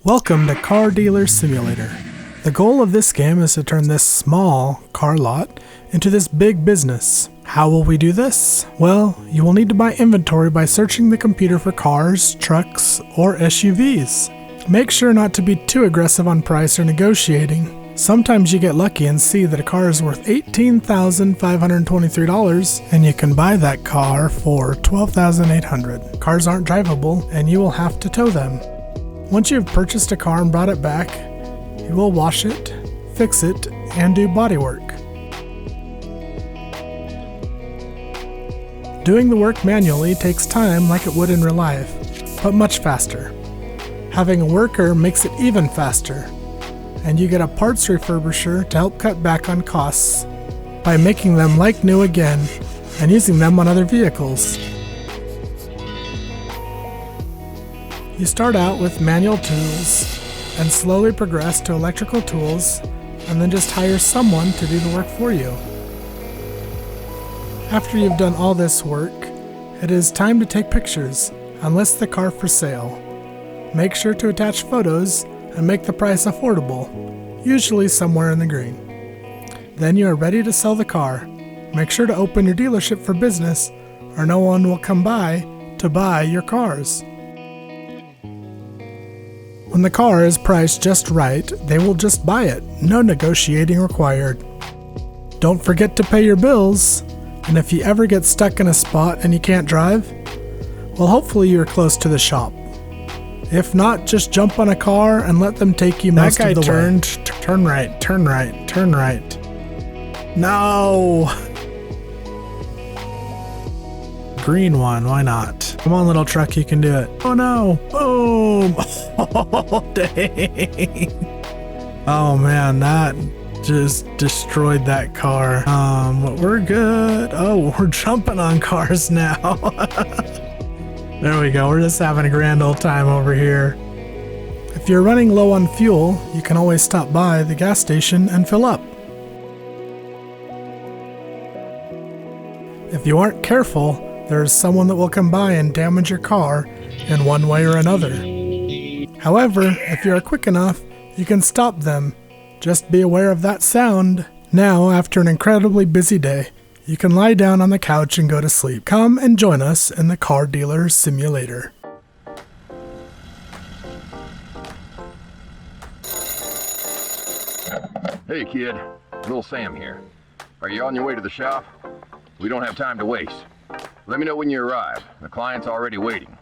Welcome to Car Dealer Simulator. The goal of this game is to turn this small car lot into this big business. How will we do this? Well, you will need to buy inventory by searching the computer for cars, trucks, or SUVs. Make sure not to be too aggressive on price or negotiating. Sometimes you get lucky and see that a car is worth $18,523 and you can buy that car for $12,800. Cars aren't drivable and you will have to tow them. Once you have purchased a car and brought it back, you will wash it, fix it, and do body work. Doing the work manually takes time like it would in real life, but much faster. Having a worker makes it even faster, and you get a parts refurbisher to help cut back on costs by making them like new again and using them on other vehicles. You start out with manual tools and slowly progress to electrical tools and then just hire someone to do the work for you. After you've done all this work, it is time to take pictures and list the car for sale. Make sure to attach photos and make the price affordable, usually somewhere in the green. Then you are ready to sell the car. Make sure to open your dealership for business or no one will come by to buy your cars. When the car is priced just right, they will just buy it, no negotiating required. Don't forget to pay your bills, and if you ever get stuck in a spot and you can't drive, well, hopefully you're close to the shop. If not, just jump on a car and let them take you most of the way. That guy turn right, turn right, turn right. No! Green one, why not? Come on, little truck, you can do it. Oh no! Boom! Oh, dang! Oh man, that just destroyed that car. But we're good. Oh, we're jumping on cars now. There we go, we're just having a grand old time over here. If you're running low on fuel, you can always stop by the gas station and fill up. If you aren't careful, there's someone that will come by and damage your car in one way or another. However, if you are quick enough, you can stop them. Just be aware of that sound. Now, after an incredibly busy day, you can lie down on the couch and go to sleep. Come and join us in the Car Dealer Simulator. Hey kid, Little Sam here. Are you on your way to the shop? We don't have time to waste. Let me know when you arrive. The client's already waiting.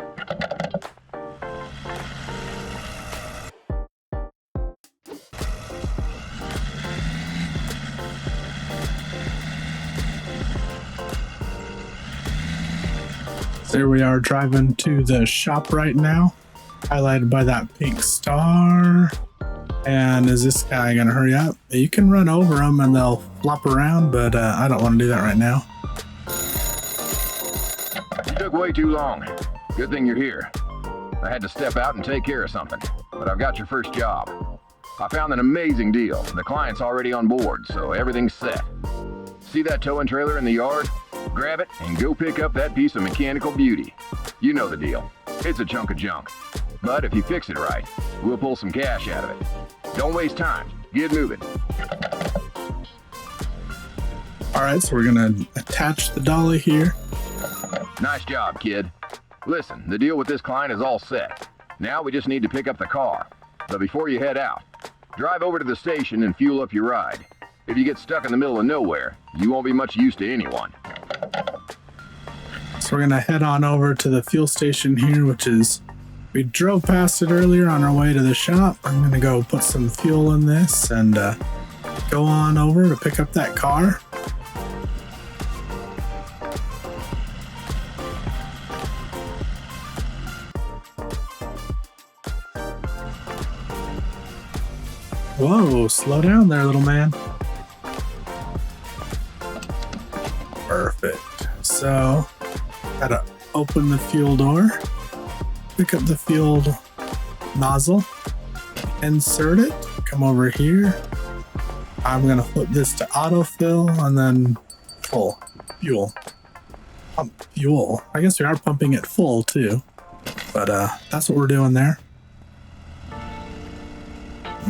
So here we are driving to the shop right now, highlighted by that pink star. And is this guy gonna hurry up? You can run over them and they'll flop around, but I don't want to do that right now. You took way too long. Good thing you're here. I had to step out and take care of something, but I've got your first job. I found an amazing deal. The client's already on board, so everything's set. See that towing trailer in the yard? Grab it and go pick up that piece of mechanical beauty. You know the deal. It's a chunk of junk. But if you fix it right, we'll pull some cash out of it. Don't waste time. Get moving. Alright, so we're gonna attach the dolly here. Nice job, kid. Listen, the deal with this client is all set. Now we just need to pick up the car. But before you head out, drive over to the station and fuel up your ride. If you get stuck in the middle of nowhere, you won't be much use to anyone. So we're gonna head on over to the fuel station here, which is, we drove past it earlier on our way to the shop. I'm gonna go put some fuel in this and go on over to pick up that car. Whoa, slow down there, little man. Perfect. So, gotta open the fuel door, pick up the fuel nozzle, insert it, come over here. I'm gonna flip this to autofill and then full fuel. Pump fuel. I guess we are pumping it full too, but that's what we're doing there.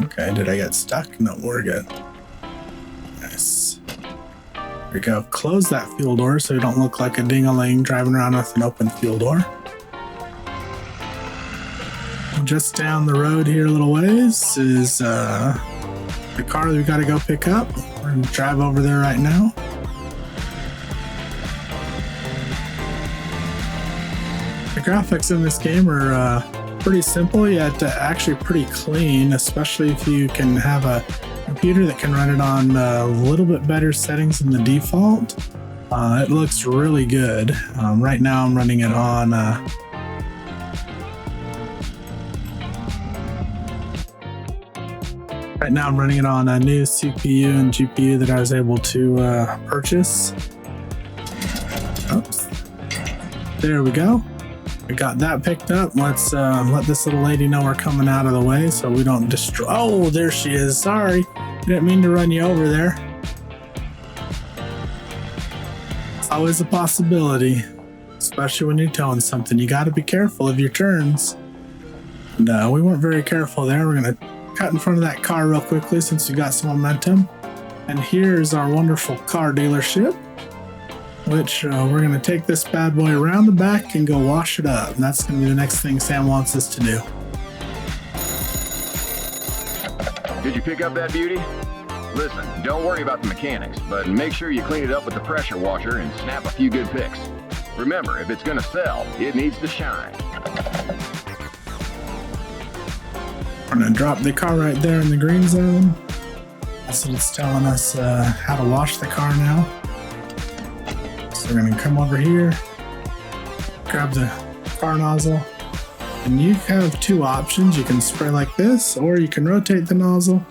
Okay, did I get stuck? No, we're good. Nice. There we go. Close that fuel door so you don't look like a ding-a-ling driving around with an open fuel door. Just down the road here a little ways is the car that we got to go pick up. We're going to drive over there right now. The graphics in this game are pretty simple, yet actually pretty clean, especially if you can have a computer that can run it on a little bit better settings than the default. It looks really good. Right now I'm running it on a new CPU and GPU that I was able to purchase. Oops. There we go. We got that picked up. Let's let this little lady know we're coming out of the way so we don't destroy. Oh, there she is. Sorry. Didn't mean to run you over there. It's always a possibility, especially when you're towing something. You got to be careful of your turns. And we weren't very careful there. We're going to cut in front of that car real quickly since we got some momentum. And here's our wonderful car dealership, which we're going to take this bad boy around the back and go wash it up. And that's going to be the next thing Sam wants us to do. Did you pick up that beauty? Listen, don't worry about the mechanics, but make sure you clean it up with the pressure washer and snap a few good pics. Remember, if it's going to sell, it needs to shine. We're going to drop the car right there in the green zone. So it's telling us how to wash the car now. So we're going to come over here, grab the car nozzle, and you have two options. You can spray like this, or you can rotate the nozzle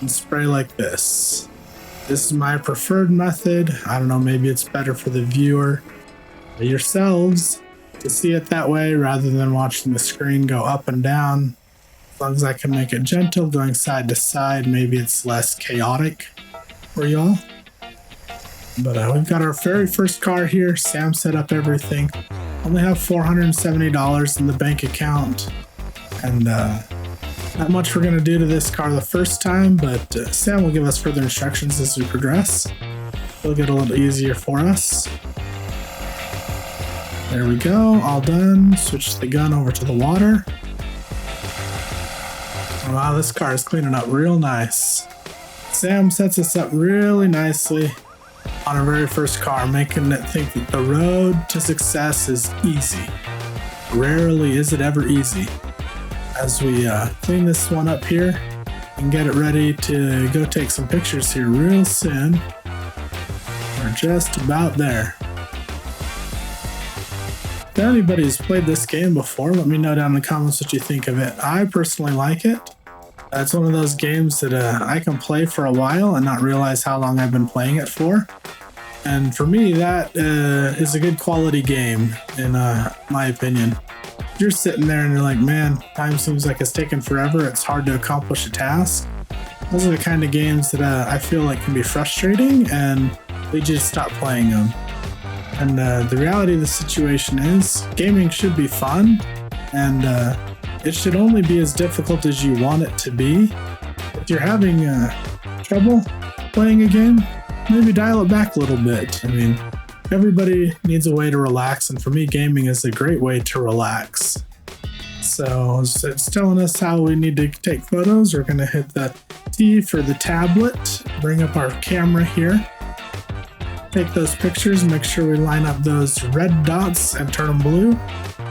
and spray like this. This is my preferred method. I don't know, maybe it's better for the viewer or yourselves to see it that way rather than watching the screen go up and down. As long as I can make it gentle, going side to side, maybe it's less chaotic for y'all. But we've got our very first car here. Sam set up everything. Only have $470 in the bank account. And not much we're going to do to this car the first time, but Sam will give us further instructions as we progress. It'll get a little easier for us. There we go, all done. Switch the gun over to the water. Wow, this car is cleaning up real nice. Sam sets us up really nicely on our very first car, making it think that the road to success is easy. Rarely is it ever easy. As we clean this one up here and get it ready to go take some pictures here real soon. We're just about there. If anybody has played this game before, let me know down in the comments what you think of it. I personally like it. It's one of those games that I can play for a while and not realize how long I've been playing it for. And for me, that is a good quality game, in my opinion. If you're sitting there and you're like, man, time seems like it's taking forever, it's hard to accomplish a task. Those are the kind of games that I feel like can be frustrating and we just stop playing them. And the reality of the situation is gaming should be fun, and it should only be as difficult as you want it to be. If you're having trouble playing a game, maybe dial it back a little bit. I mean, everybody needs a way to relax, and for me, gaming is a great way to relax. So it's telling us how we need to take photos. We're going to hit the T for the tablet, bring up our camera here, take those pictures, make sure we line up those red dots and turn them blue.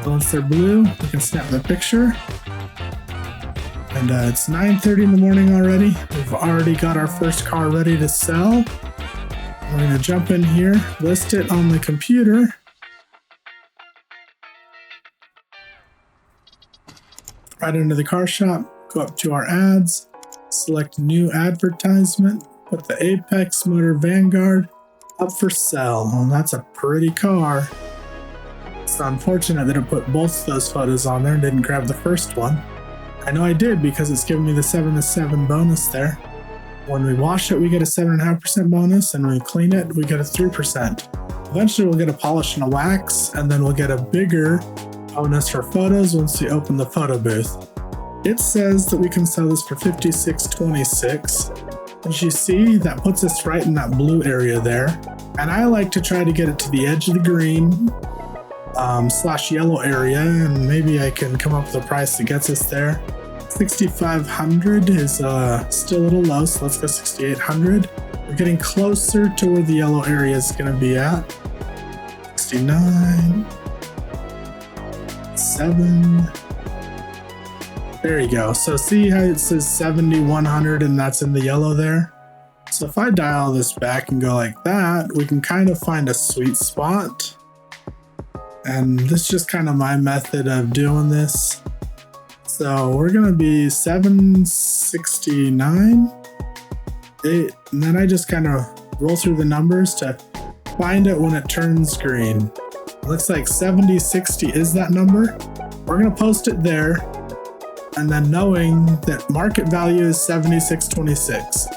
Once they're blue, we can snap the picture. And it's 9:30 in the morning already. We've already got our first car ready to sell. We're going to jump in here, list it on the computer. Right into the car shop, go up to our ads, select new advertisement, put the Apex Motor Vanguard up for sale. Well, that's a pretty car. It's unfortunate that it put both those photos on there and didn't grab the first one. I know I did because it's giving me the 7/7 bonus there. When we wash it, we get a 7.5% bonus, and when we clean it, we get a 3%. Eventually, we'll get a polish and a wax, and then we'll get a bigger bonus for photos once we open the photo booth. It says that we can sell this for $56.26. As you see, that puts us right in that blue area there. And I like to try to get it to the edge of the green / yellow area, and maybe I can come up with a price that gets us there. 6,500 is still a little low, so let's go 6,800. We're getting closer to where the yellow area is going to be at. 69, 7. There you go. So see how it says 7,100 and that's in the yellow there? So if I dial this back and go like that, we can kind of find a sweet spot. And this is just kind of my method of doing this. So we're going to be 769, 8, and then I just kind of roll through the numbers to find it when it turns green. It looks like 7060 is that number. We're going to post it there, and then knowing that market value is 7626.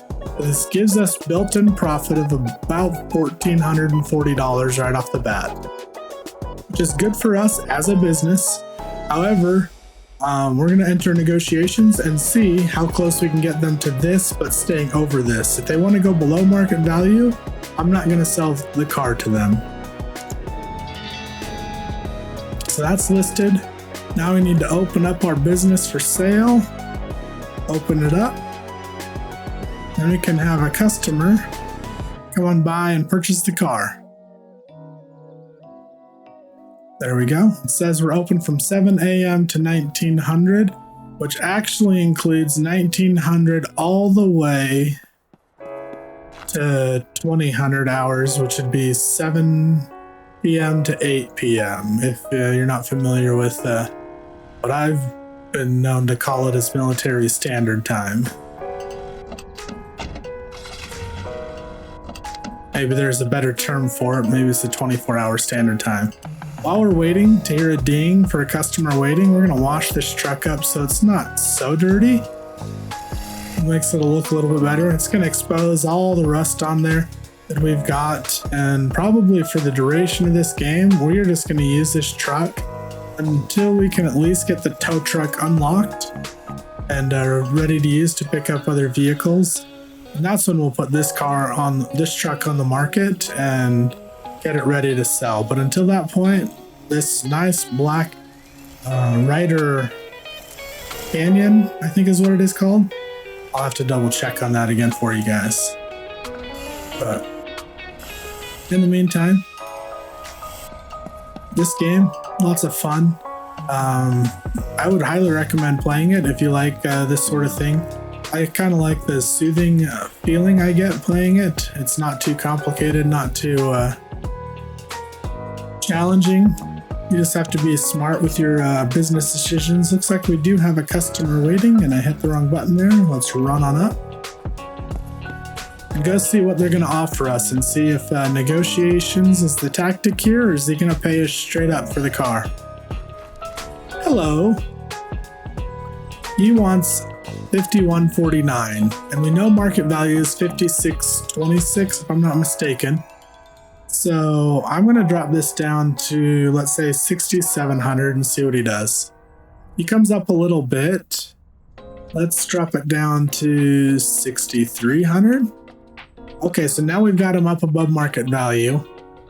This gives us built-in profit of about $1,440 right off the bat, which is good for us as a business. However, we're going to enter negotiations and see how close we can get them to this, but staying over this. If they want to go below market value, I'm not going to sell the car to them. So that's listed. Now we need to open up our business for sale. Open it up. Then we can have a customer come on by and purchase the car. There we go. It says we're open from 7 a.m. to 1900, which actually includes 1900 all the way to 2000 hours, which would be 7 p.m. to 8 p.m. If you're not familiar with what I've been known to call it as military standard time. Maybe there's a better term for it. Maybe it's the 24-hour standard time. While we're waiting to hear a ding for a customer waiting, we're going to wash this truck up so it's not so dirty. It makes it look a little bit better. It's going to expose all the rust on there that we've got. And probably for the duration of this game, we're just going to use this truck until we can at least get the tow truck unlocked and ready to use to pick up other vehicles. And that's when we'll put this truck on the market and get it ready to sell. But until that point, this nice black Ryder Canyon, I think is what it is called. I'll have to double check on that again for you guys. But in the meantime, this game, lots of fun. I would highly recommend playing it if you like this sort of thing. I kind of like the soothing feeling I get playing it. It's not too complicated, not too challenging. You just have to be smart with your business decisions. Looks like we do have a customer waiting, and I hit the wrong button there. Let's run on up and go see what they're going to offer us and see if negotiations is the tactic here, or is he going to pay us straight up for the car. Hello. He wants $51.49, and we know market value is $56.26 if I'm not mistaken. So I'm going to drop this down to, let's say, $6,700 and see what he does. He comes up a little bit. Let's drop it down to $6,300. Okay, so now we've got him up above market value.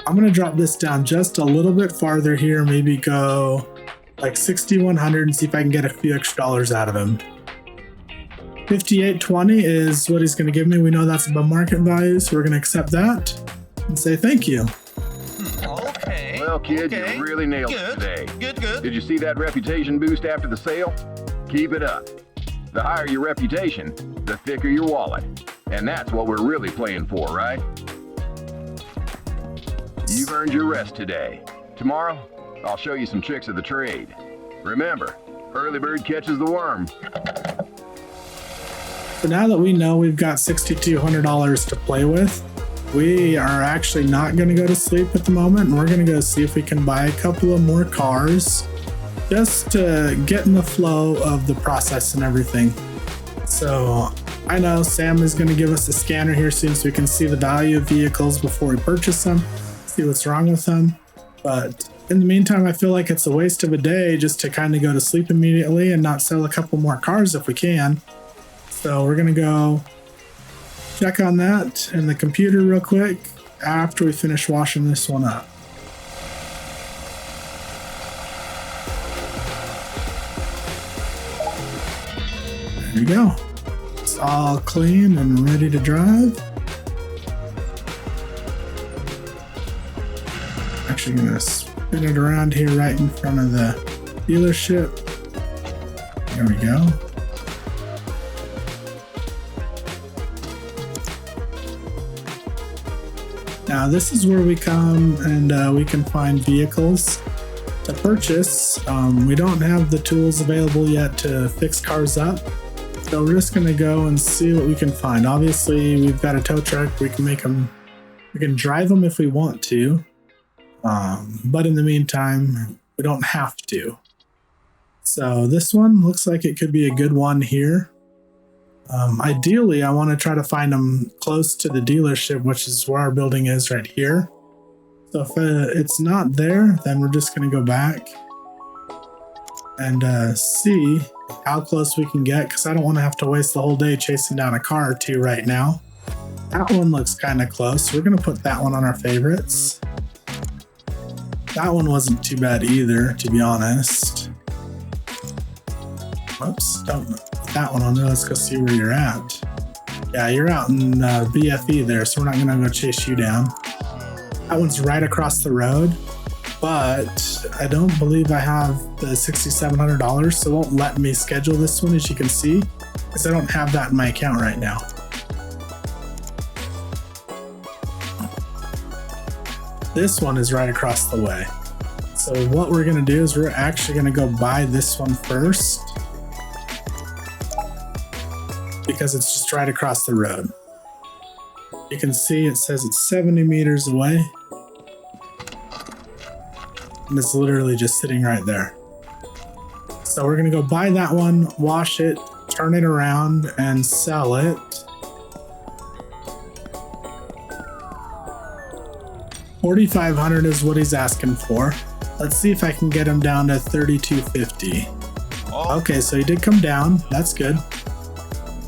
I'm going to drop this down just a little bit farther here, maybe go like $6,100 and see if I can get a few extra dollars out of him. $58.20 is what he's going to give me. We know that's above market value, so we're going to accept that and say thank you. Okay. Well, kid, you really nailed it today. Good. Did you see that reputation boost after the sale? Keep it up. The higher your reputation, the thicker your wallet. And that's what we're really playing for, right? You've earned your rest today. Tomorrow, I'll show you some tricks of the trade. Remember, early bird catches the worm. So now that we know we've got $6,200 to play with, we are actually not going to go to sleep at the moment, and we're going to go see if we can buy a couple of more cars just to get in the flow of the process and everything. So I know Sam is going to give us a scanner here soon so we can see the value of vehicles before we purchase them, see what's wrong with them. But In the meantime, I feel like it's a waste of a day just to kind of go to sleep immediately and not sell a couple more cars if we can. So we're going to go check on that in the computer real quick after we finish washing this one up. There we go. It's all clean and ready to drive. Actually going to spin it around here right in front of the dealership. There we go. Now this is where we come and we can find vehicles to purchase. We don't have the tools available yet to fix cars up, so we're just gonna go and see what we can find. Obviously, we've got a tow truck. We can make them. We can drive them if we want to, but in the meantime, we don't have to. So this one looks like it could be a good one here. Ideally, I want to try to find them close to the dealership, which is where our building is right here. So if it's not there, then we're just going to go back and see how close we can get, because I don't want to have to waste the whole day chasing down a car or two right now. That one looks kind of close. We're going to put that one on our favorites. That one wasn't too bad either, to be honest. Whoops, don't put that one on there. Let's go see where you're at. Yeah, you're out in BFE there, so we're not gonna go chase you down. That one's right across the road, but I don't believe I have the $6,700, so it won't let me schedule this one, as you can see, because I don't have that in my account right now. This one is right across the way. So what we're gonna do is we're actually gonna go buy this one first, because it's just right across the road. You can see it says it's 70 meters away. And it's literally just sitting right there. So we're gonna go buy that one, wash it, turn it around, and sell it. $4,500 is what he's asking for. Let's see if I can get him down to $3,250. Okay, so he did come down. That's good.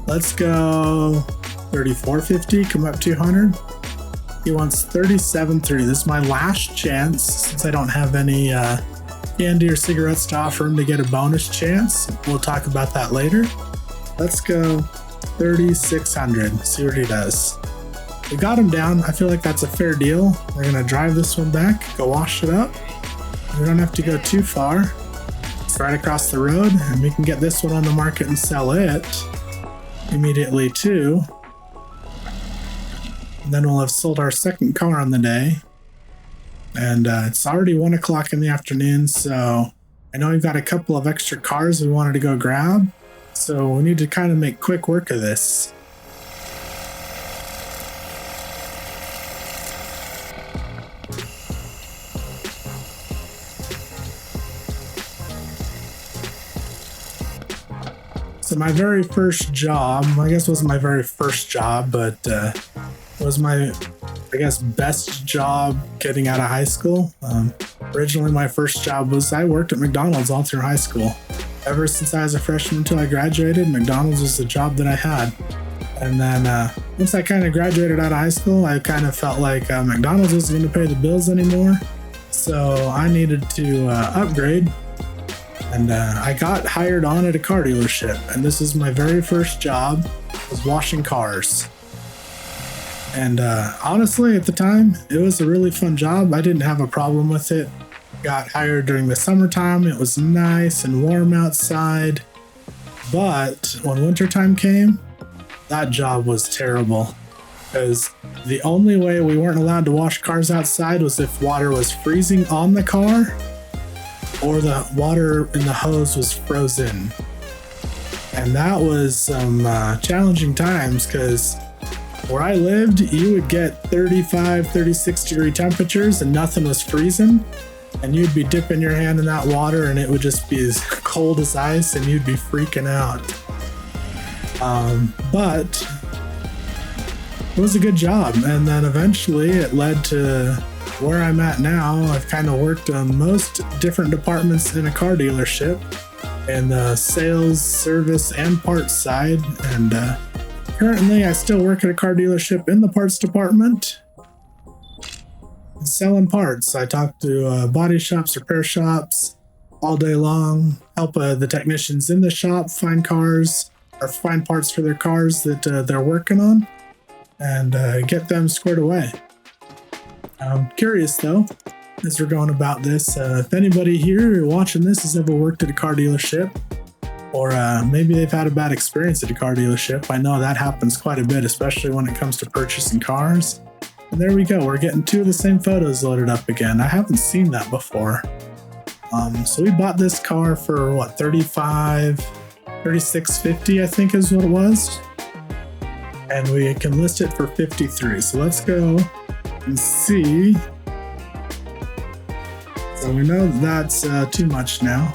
Let's go $3,450, come up 200. He wants $37.3. This is my last chance, since I don't have any candy or cigarettes to offer him to get a bonus chance. We'll talk about that later. Let's go $3,600, see what he does. We got him down. I feel like that's a fair deal. We're gonna drive this one back, go wash it up. We don't have to go too far. It's right across the road, and we can get this one on the market and sell it immediately too. And then we'll have sold our second car on the day. And it's already 1 o'clock in the afternoon, so I know we've got a couple of extra cars we wanted to go grab. So we need to kind of make quick work of this. So my very first job, I guess it wasn't my very first job, but it was my, I guess, best job getting out of high school. Originally, my first job was I worked at McDonald's all through high school. Ever since I was a freshman until I graduated, McDonald's was the job that I had. And then once I kind of graduated out of high school, I kind of felt like McDonald's wasn't going to pay the bills anymore. So I needed to upgrade. And I got hired on at a car dealership, and this is my very first job, was washing cars. And honestly, at the time, it was a really fun job. I didn't have a problem with it. Got hired during the summertime. It was nice and warm outside. But when wintertime came, that job was terrible. Because the only way we weren't allowed to wash cars outside was if water was freezing on the car, or the water in the hose was frozen. And that was some challenging times, because where I lived, you would get 35, 36 degree temperatures and nothing was freezing. And you'd be dipping your hand in that water and it would just be as cold as ice and you'd be freaking out. But it was a good job. And then eventually it led to where I'm at now, I've kind of worked on most different departments in a car dealership, in the sales, service, and parts side. And currently, I still work at a car dealership in the parts department, selling parts. I talk to body shops, repair shops all day long, help the technicians in the shop find cars or find parts for their cars that they're working on, and get them squared away. I'm curious though, as we're going about this, if anybody here watching this has ever worked at a car dealership, or maybe they've had a bad experience at a car dealership. I know that happens quite a bit, especially when it comes to purchasing cars. And there we go, we're getting two of the same photos loaded up again. I haven't seen that before. So we bought this car for what, $36.50 I think is what it was, and we can list it for $53. So let's go and see. So we know that's too much now.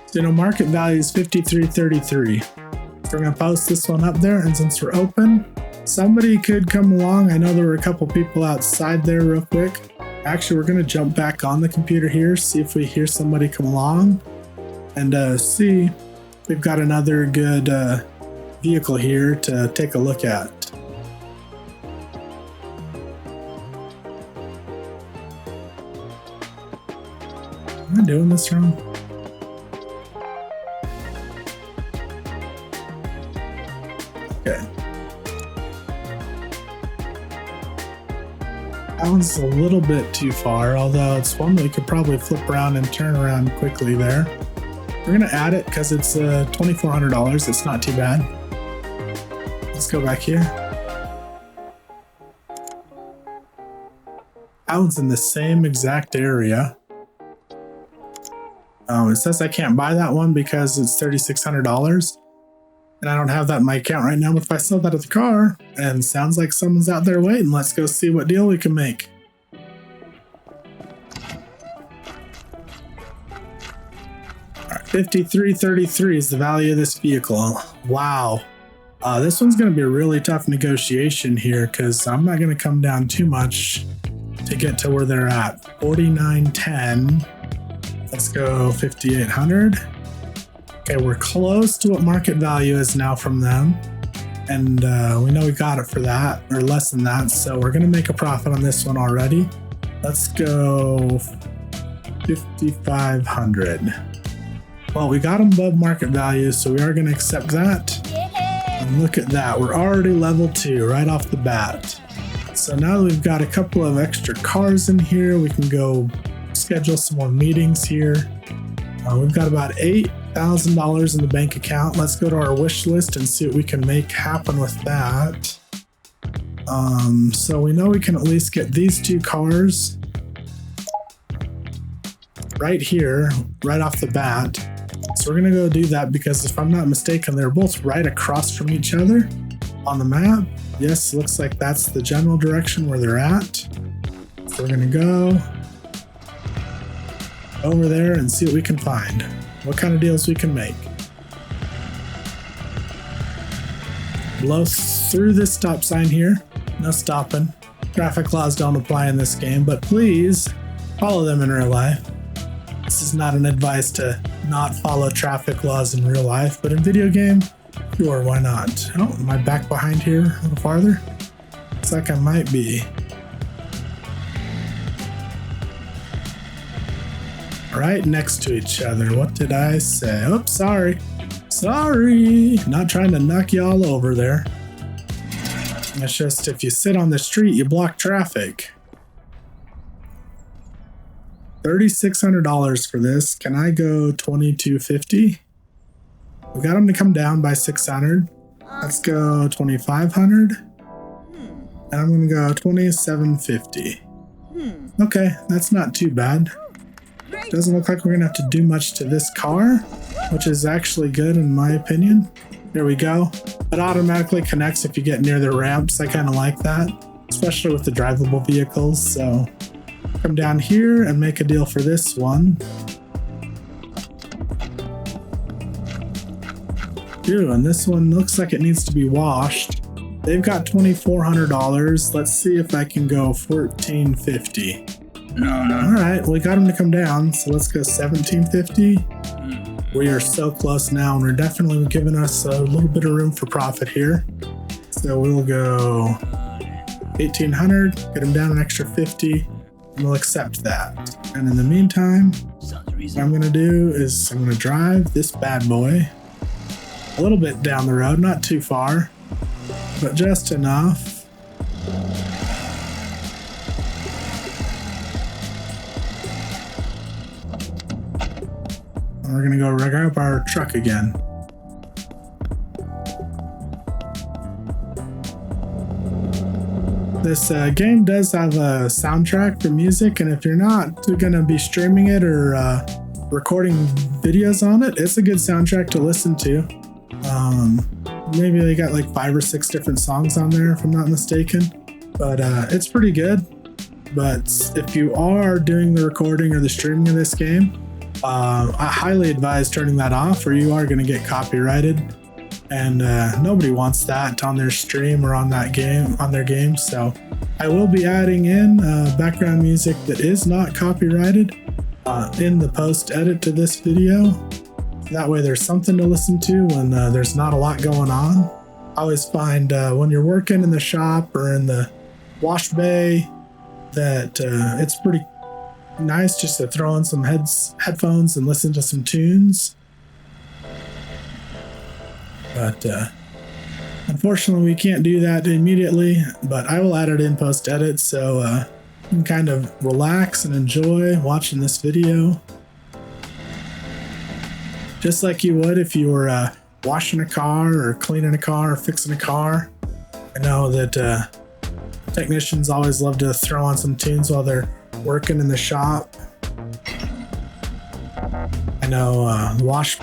So, market value is $53.33. So we're going to post this one up there, and since we're open, somebody could come along. I know there were a couple people outside there real quick. Actually, we're going to jump back on the computer here, see if we hear somebody come along, and see if we've got another good vehicle here to take a look at. Am I doing this wrong? Okay. That one's a little bit too far, although it's one that we could probably flip around and turn around quickly there. We're gonna add it because it's $2,400. It's not too bad. Let's go back here. That one's in the same exact area. It says I can't buy that one because it's $3,600. And I don't have that in my account right now, but if I sell that at the car, and sounds like someone's out there waiting, let's go see what deal we can make. Alright, $53.33 is the value of this vehicle. Wow. This one's going to be a really tough negotiation here, because I'm not going to come down too much to get to where they're at. $49.10. Let's go $5,800. Okay, we're close to what market value is now from them, and we know we got it for that, or less than that, so we're going to make a profit on this one already. Let's go $5,500. Well, we got them above market value, so we are going to accept that. And look at that, we're already level 2 right off the bat. So now that we've got a couple of extra cars in here, we can go schedule some more meetings here. We've got about $8,000 in the bank account. Let's go to our wish list and see what we can make happen with that. So we know we can at least get these two cars right here, right off the bat. So we're gonna go do that because if I'm not mistaken, they're both right across from each other on the map. Yes, looks like that's the general direction where they're at. So we're gonna go over there and see what we can find. What kind of deals we can make. Blow through this stop sign here. No stopping. Traffic laws don't apply in this game, but please follow them in real life. This is not an advice to not follow traffic laws in real life, but in video game, sure, why not? Oh, am I back behind here a little farther? Looks like I might be. Right next to each other. What did I say? Oops, sorry. Sorry. Not trying to knock you all over there. It's just if you sit on the street, you block traffic. $3,600 for this. Can I go $2,250? We got them to come down by $600. Let's go $2,500. And I'm gonna go $2,750. Okay, that's not too bad. Doesn't look like we're gonna have to do much to this car, which is actually good in my opinion. There we go. It automatically connects if you get near the ramps. I kind of like that. especially with the drivable vehicles. So come down here and make a deal for this one. Ooh, and this one looks like it needs to be washed. They've got $2,400. Let's see if I can go $1,450. No. All right, we got them to come down, so let's go $1,750. We are so close now, and we're definitely giving us a little bit of room for profit here. So we'll go $1,800, get them down an extra 50, and we'll accept that. And in the meantime, what I'm gonna do is I'm gonna drive this bad boy a little bit down the road, not too far, but just enough. And we're gonna go rig up our truck again. This game does have a soundtrack for music, and if you're not gonna be streaming it or recording videos on it, it's a good soundtrack to listen to. Maybe they got like 5 or 6 different songs on there, if I'm not mistaken, but it's pretty good. But if you are doing the recording or the streaming of this game, I highly advise turning that off, or you are going to get copyrighted, and nobody wants that on their stream or on that game, on their game. So I will be adding in background music that is not copyrighted in the post edit to this video. That way there's something to listen to when there's not a lot going on. I always find when you're working in the shop or in the wash bay that it's pretty nice just to throw in some headphones and listen to some tunes. But unfortunately we can't do that immediately, but I will add it in post edit so you can kind of relax and enjoy watching this video. Just like you would if you were washing a car or cleaning a car or fixing a car. I know that technicians always love to throw on some tunes while they're working in the shop. I know the wash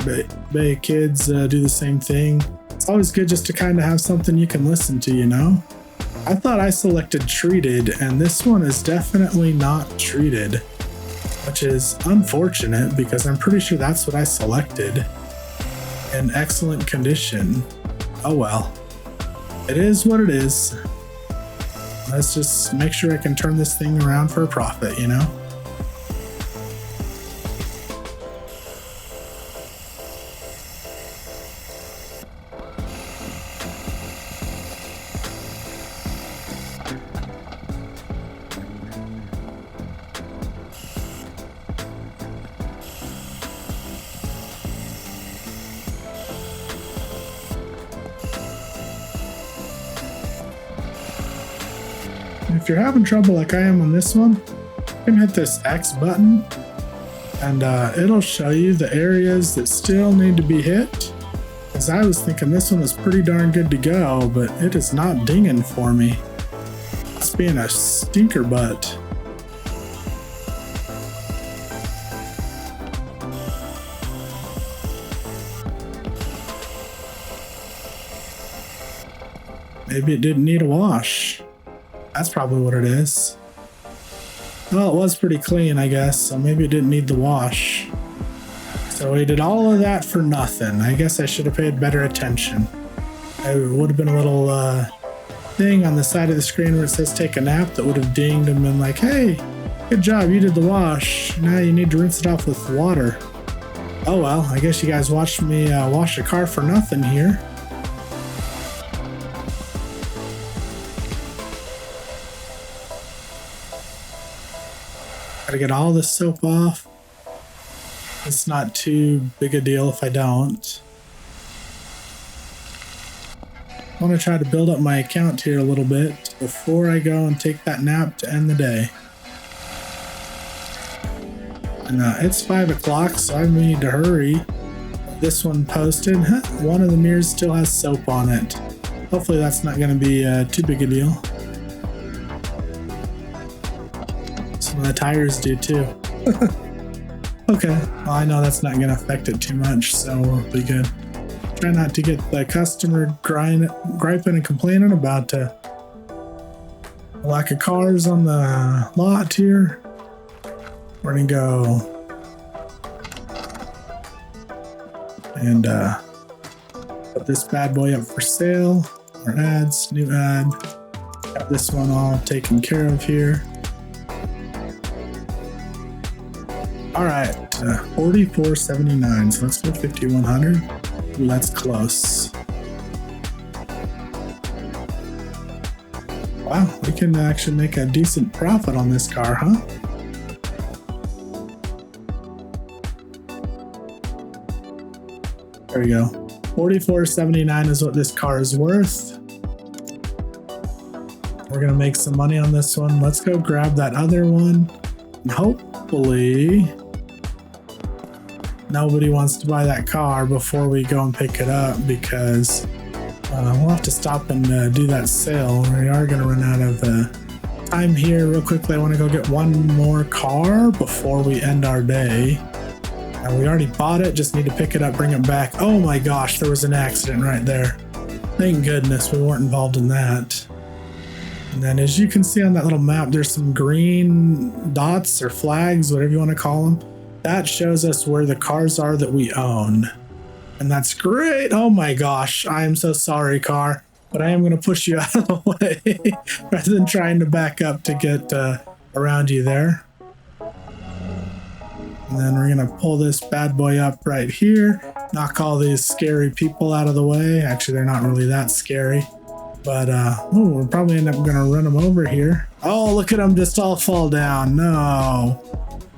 bay kids do the same thing. It's always good just to kind of have something you can listen to, you know? I thought I selected treated, and this one is definitely not treated, which is unfortunate because I'm pretty sure that's what I selected. In excellent condition. Oh well. It is what it is. Let's just make sure I can turn this thing around for a profit, you know? If you're having trouble like I am on this one, you can hit this X button and it'll show you the areas that still need to be hit. As I was thinking this one was pretty darn good to go, but it is not dinging for me. It's being a stinker butt. Maybe it didn't need a wash. That's probably what it is. Well, it was pretty clean, I guess, so maybe it didn't need the wash. So we did all of that for nothing. I guess I should have paid better attention. There would have been a little thing on the side of the screen where it says take a nap that would have dinged and been like, hey, good job, you did the wash. Now you need to rinse it off with water. Oh well, I guess you guys watched me wash a car for nothing here. Gotta get all this soap off. It's not too big a deal if I don't. I want to try to build up my account here a little bit before I go and take that nap to end the day. And it's 5 o'clock, so I need to hurry. This one posted. One of the mirrors still has soap on it. Hopefully that's not going to be too big a deal. Some of the tires do too. Okay, well I know that's not going to affect it too much, so we'll be good. Try not to get the customer griping and complaining about Lack of cars on the lot here. We're gonna go and put this bad boy up for sale. Our ads, new ad. Got this one all taken care of here. All right, 44.79. So let's go 5,100. Ooh, that's close. Wow, we can actually make a decent profit on this car, huh? There we go. 44.79 is what this car is worth. We're gonna make some money on this one. Let's go grab that other one. And hopefully nobody wants to buy that car before we go and pick it up, because we'll have to stop and do that sale. We are gonna run out of time here. Real quickly, I want to go get one more car before we end our day. And we already bought it, just need to pick it up, bring it back. Oh my gosh, there was an accident right there. Thank goodness we weren't involved in that. And then as you can see on that little map, there's some green dots or flags, whatever you want to call them. That shows us where the cars are that we own. And that's great. Oh my gosh, I am so sorry, car. But I am going to push you out of the way rather than trying to back up to get around you there. And then we're going to pull this bad boy up right here. Knock all these scary people out of the way. Actually, they're not really that scary. But we'll probably end up going to run them over here. Oh, look at them just all fall down. No.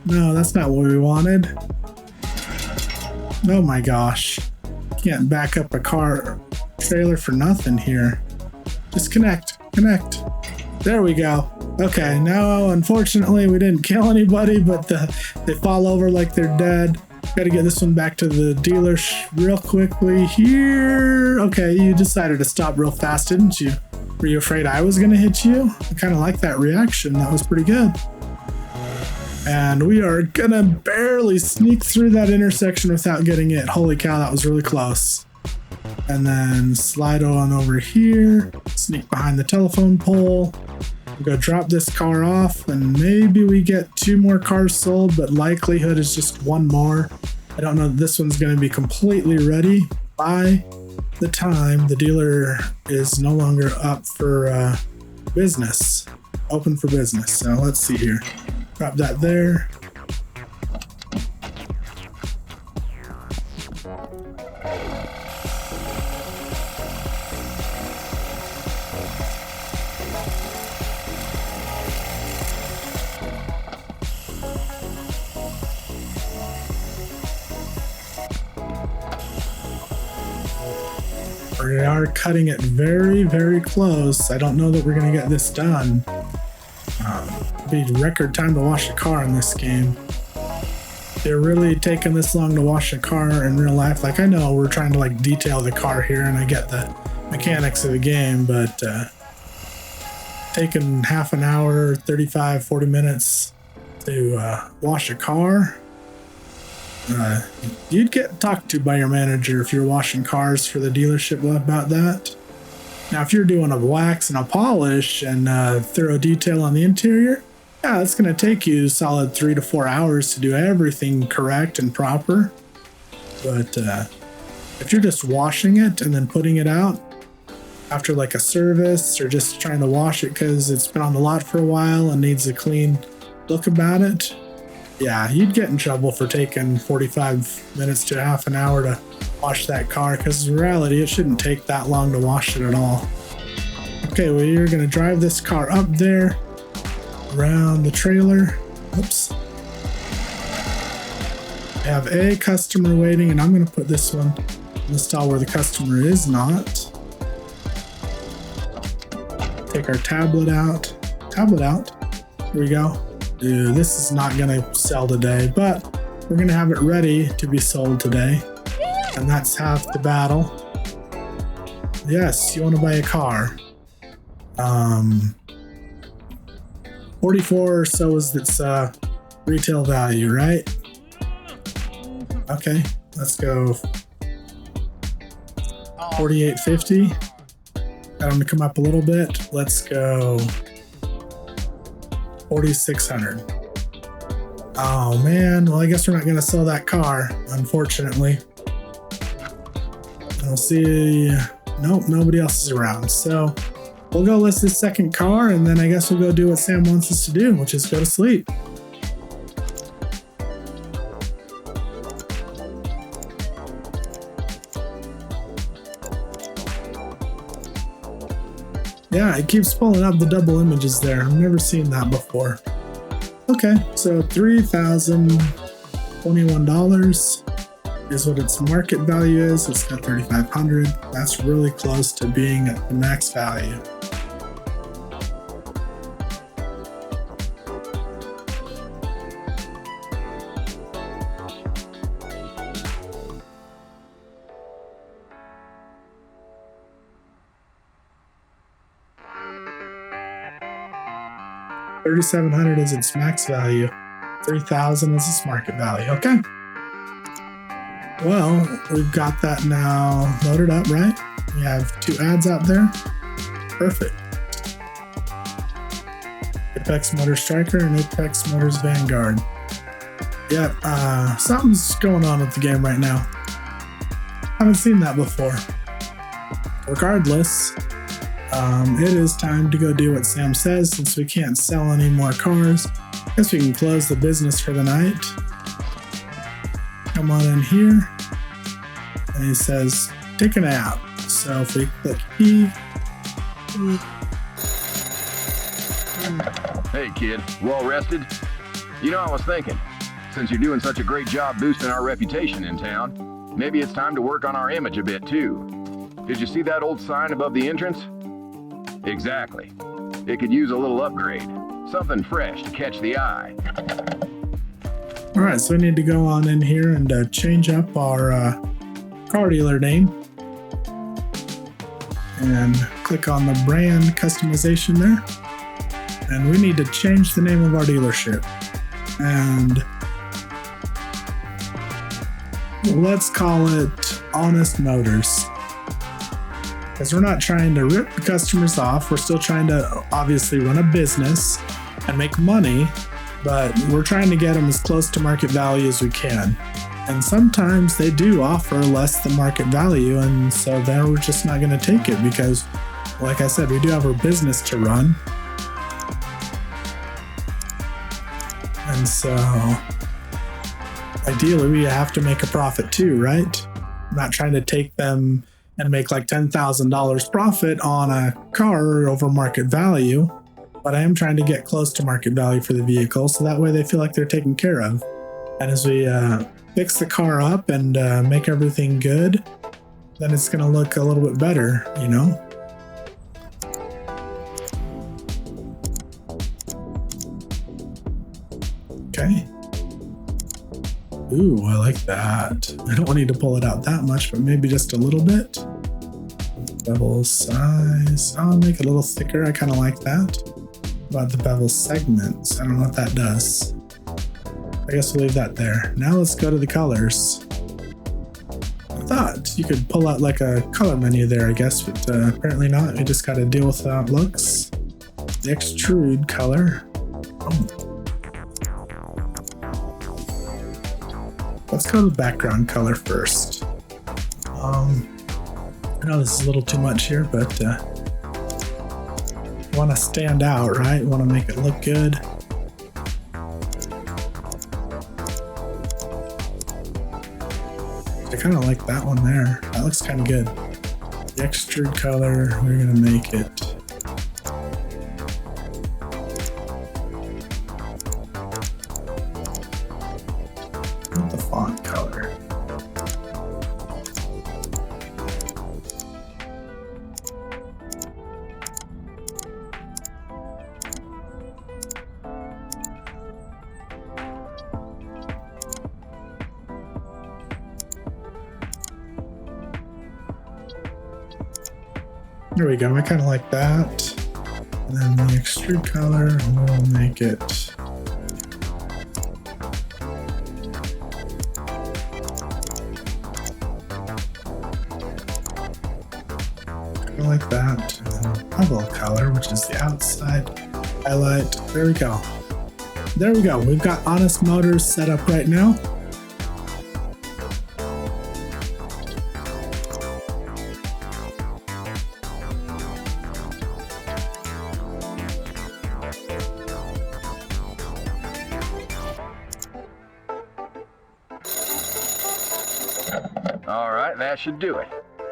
No, that's not what we wanted. Oh my gosh. Can't back up a car trailer for nothing here. Just connect. There we go. Okay, now unfortunately we didn't kill anybody, but they fall over like they're dead. Got to get this one back to the dealer real quickly here. Okay, you decided to stop real fast, didn't you? Were you afraid I was gonna hit you? I kind of like that reaction. That was pretty good. And we are gonna barely sneak through that intersection without getting it. Holy cow, that was really close. And then slide on over here, sneak behind the telephone pole. We'll go drop this car off, and maybe we get 2 more cars sold, but likelihood is just 1 more. I don't know that this one's going to be completely ready by the time the dealer is no longer up for business, open for business. So let's see here. Drop that there. We are cutting it very, very close. I don't know that we're going to get this done. Be record time to wash a car in this game. They're really taking this long to wash a car in real life. Like, I know we're trying to like detail the car here, and I get the mechanics of the game, but taking half an hour, 35, 40 minutes to wash a car. You'd get talked to by your manager if you're washing cars for the dealership about that. Now, if you're doing a wax and a polish and thorough detail on the interior, yeah, it's going to take you a solid 3 to 4 hours to do everything correct and proper. But if you're just washing it and then putting it out after like a service, or just trying to wash it because it's been on the lot for a while and needs a clean look about it, yeah, you'd get in trouble for taking 45 minutes to half an hour to wash that car, because in reality, it shouldn't take that long to wash it at all. Okay, well, you're going to drive this car up there, around the trailer. Oops. I have a customer waiting, and I'm going to put this one in the stall where the customer is not. Take our tablet out. Here we go. Dude, this is not gonna sell today, but we're gonna have it ready to be sold today. And that's half the battle. Yes, you wanna buy a car. 44 or so is its retail value, right? Okay, let's go 48.50. Got them to come up a little bit. Let's go $4,600. Oh man, well I guess we're not gonna sell that car, unfortunately. We'll see. Nope, nobody else is around. So we'll go list this second car, and then I guess we'll go do what Sam wants us to do, which is go to sleep. Yeah, it keeps pulling up the double images there. I've never seen that before. Okay, so $3,021 is what its market value is. It's got 3,500. That's really close to being at the max value. $3,700 is its max value. $3,000 is its market value. Okay. Well, we've got that now loaded up, right? We have 2 ads out there. Perfect. Apex Motors Striker and Apex Motors Vanguard. Yep, something's going on with the game right now. Haven't seen that before. Regardless, it is time to go do what Sam says since we can't sell any more cars. I guess we can close the business for the night. Come on in here. And he says, take a nap. So if we click E. Hey kid, well rested? You know, I was thinking, since you're doing such a great job boosting our reputation in town, maybe it's time to work on our image a bit too. Did you see that old sign above the entrance? Exactly. It could use a little upgrade. Something fresh to catch the eye. All right, so we need to go on in here and change up our car dealer name. And click on the brand customization there. And we need to change the name of our dealership. And let's call it Honest Motors. Because we're not trying to rip the customers off. We're still trying to obviously run a business and make money, but we're trying to get them as close to market value as we can. And sometimes they do offer less than market value, and so then we're just not going to take it because, like I said, we do have our business to run. And so ideally we have to make a profit too, right? I'm not trying to take them and make like $10,000 profit on a car over market value, but I am trying to get close to market value for the vehicle so that way they feel like they're taken care of. And as we fix the car up and make everything good, then it's going to look a little bit better, you know? Okay. Ooh, I like that. I don't need to pull it out that much, but maybe just a little bit. Bevel size. I'll make it a little thicker. I kind of like that. About the bevel segments. I don't know what that does. I guess we'll leave that there. Now let's go to the colors. I thought you could pull out like a color menu there, I guess, but apparently not. We just got to deal with how it looks. The extrude color. Oh. Let's go to the background color first. I know this is a little too much here, but you want to stand out, right? You want to make it look good. I kind of like that one there. That looks kind of good. The extrude color, we're going to make it the font color. There we go. I kind of like that. And then the extrude color, we'll make it like that. And then bevel color, which is the outside highlight. There we go. there we go. We've got Honest Motors set up right now. All right, that should do it.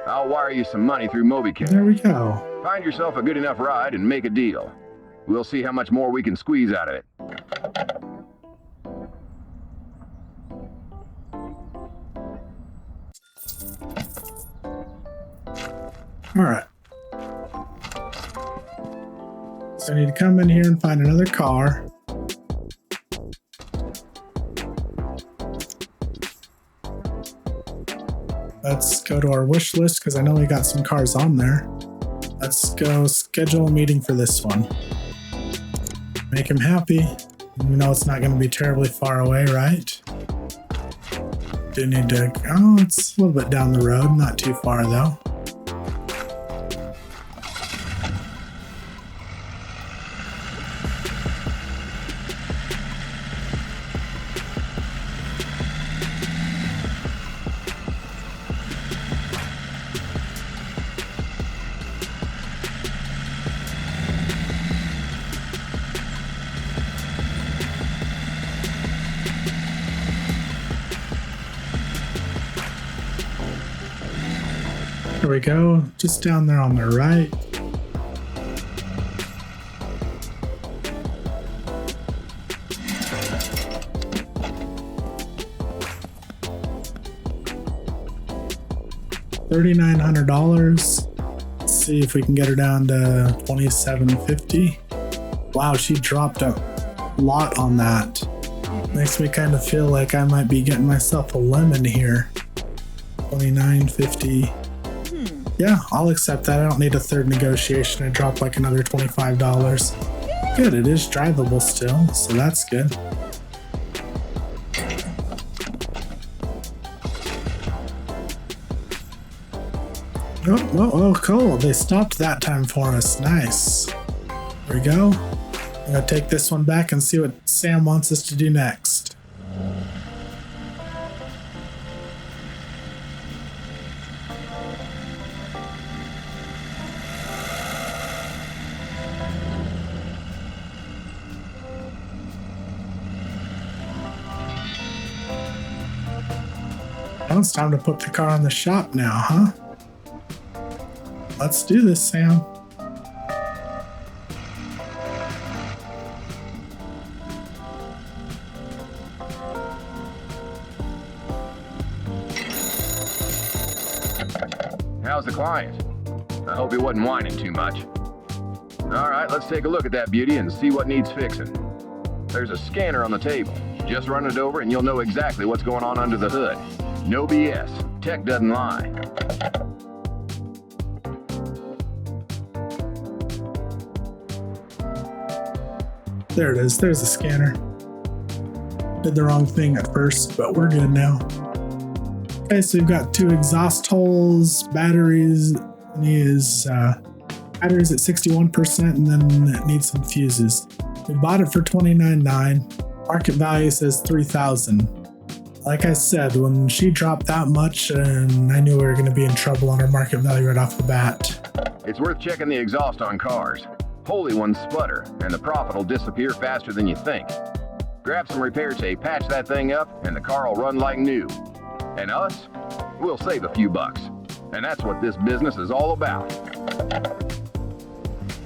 I'll wire you some money through MobiCare. There we go. Find yourself a good enough ride and make a deal. We'll see how much more we can squeeze out of it. All right. So I need to come in here and find another car. Let's go to our wish list because I know we got some cars on there. Let's go schedule a meeting for this one. Make him happy. You know it's not going to be terribly far away, right? Do need to... Oh, it's a little bit down the road. Not too far, though. There we go, just down there on the right. $3,900. Let's see if we can get her down to $2,750. Wow, she dropped a lot on that. Makes me kind of feel like I might be getting myself a lemon here. $2,950. Yeah, I'll accept that. I don't need a third negotiation. I dropped like another $25. Good, it is drivable still, so that's good. Oh, cool. They stopped that time for us. Nice. There we go. I'm going to take this one back and see what Sam wants us to do next. Now it's time to put the car in the shop now, huh? Let's do this, Sam. How's the client? I hope he wasn't whining too much. All right, let's take a look at that beauty and see what needs fixing. There's a scanner on the table. Just run it over and you'll know exactly what's going on under the hood. No BS. Tech doesn't lie. There it is. There's the scanner. Did the wrong thing at first, but we're good now. Okay, so we've got 2 exhaust holes, batteries. Needs batteries at 61%, and then it needs some fuses. We bought it for $29,900. Market value says $3,000. Like I said, when she dropped that much, and I knew we were going to be in trouble on her market value right off the bat. It's worth checking the exhaust on cars. Holy ones sputter, and the profit will disappear faster than you think. Grab some repair tape, patch that thing up, and the car will run like new. And us, we'll save a few bucks. And that's what this business is all about.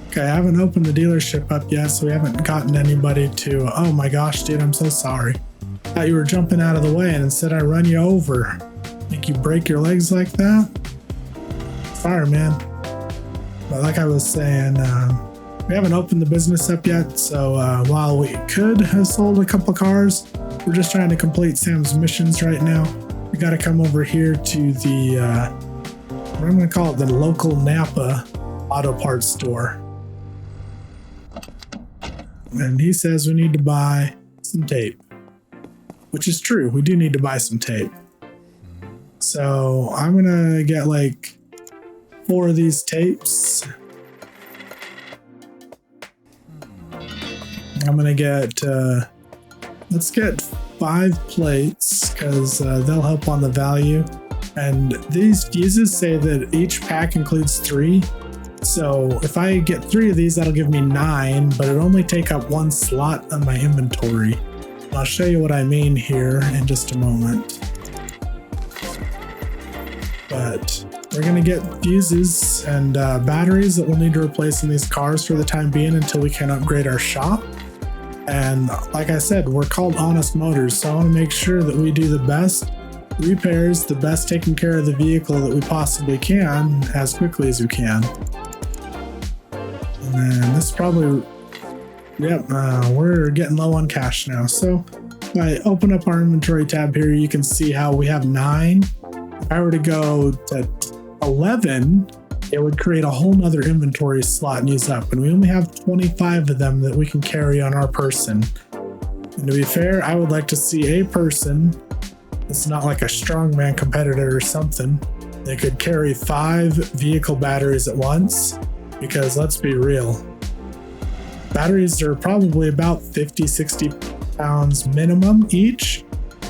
Okay, I haven't opened the dealership up yet, so we haven't gotten anybody to... Oh my gosh, dude, I'm so sorry. Thought you were jumping out of the way, and instead I run you over. Think you break your legs like that? Sorry, man. But like I was saying, we haven't opened the business up yet, so while we could have sold a couple cars, we're just trying to complete Sam's missions right now. We got to come over here to the, what I'm going to call it, the local Napa auto parts store. And he says we need to buy some tape, which is true. We do need to buy some tape. So I'm going to get like 4 of these tapes. I'm going to get Let's get 5 plates because they'll help on the value. And these fuses say that each pack includes 3. So if I get 3 of these, that'll give me 9, but it only take up 1 slot on my inventory. I'll show you what I mean here in just a moment. But we're gonna get fuses and batteries that we'll need to replace in these cars for the time being until we can upgrade our shop. And like I said, we're called Honest Motors, so I want to make sure that we do the best repairs, the best taking care of the vehicle that we possibly can as quickly as we can. And this probably, yep, we're getting low on cash now. So if I open up our inventory tab here, you can see how we have 9. If I were to go to 11, it would create a whole nother inventory slot and use up. And we only have 25 of them that we can carry on our person. And to be fair, I would like to see a person that's not like a strongman competitor or something. They could carry 5 vehicle batteries at once, because let's be real. Batteries are probably about 50, 60 pounds minimum each.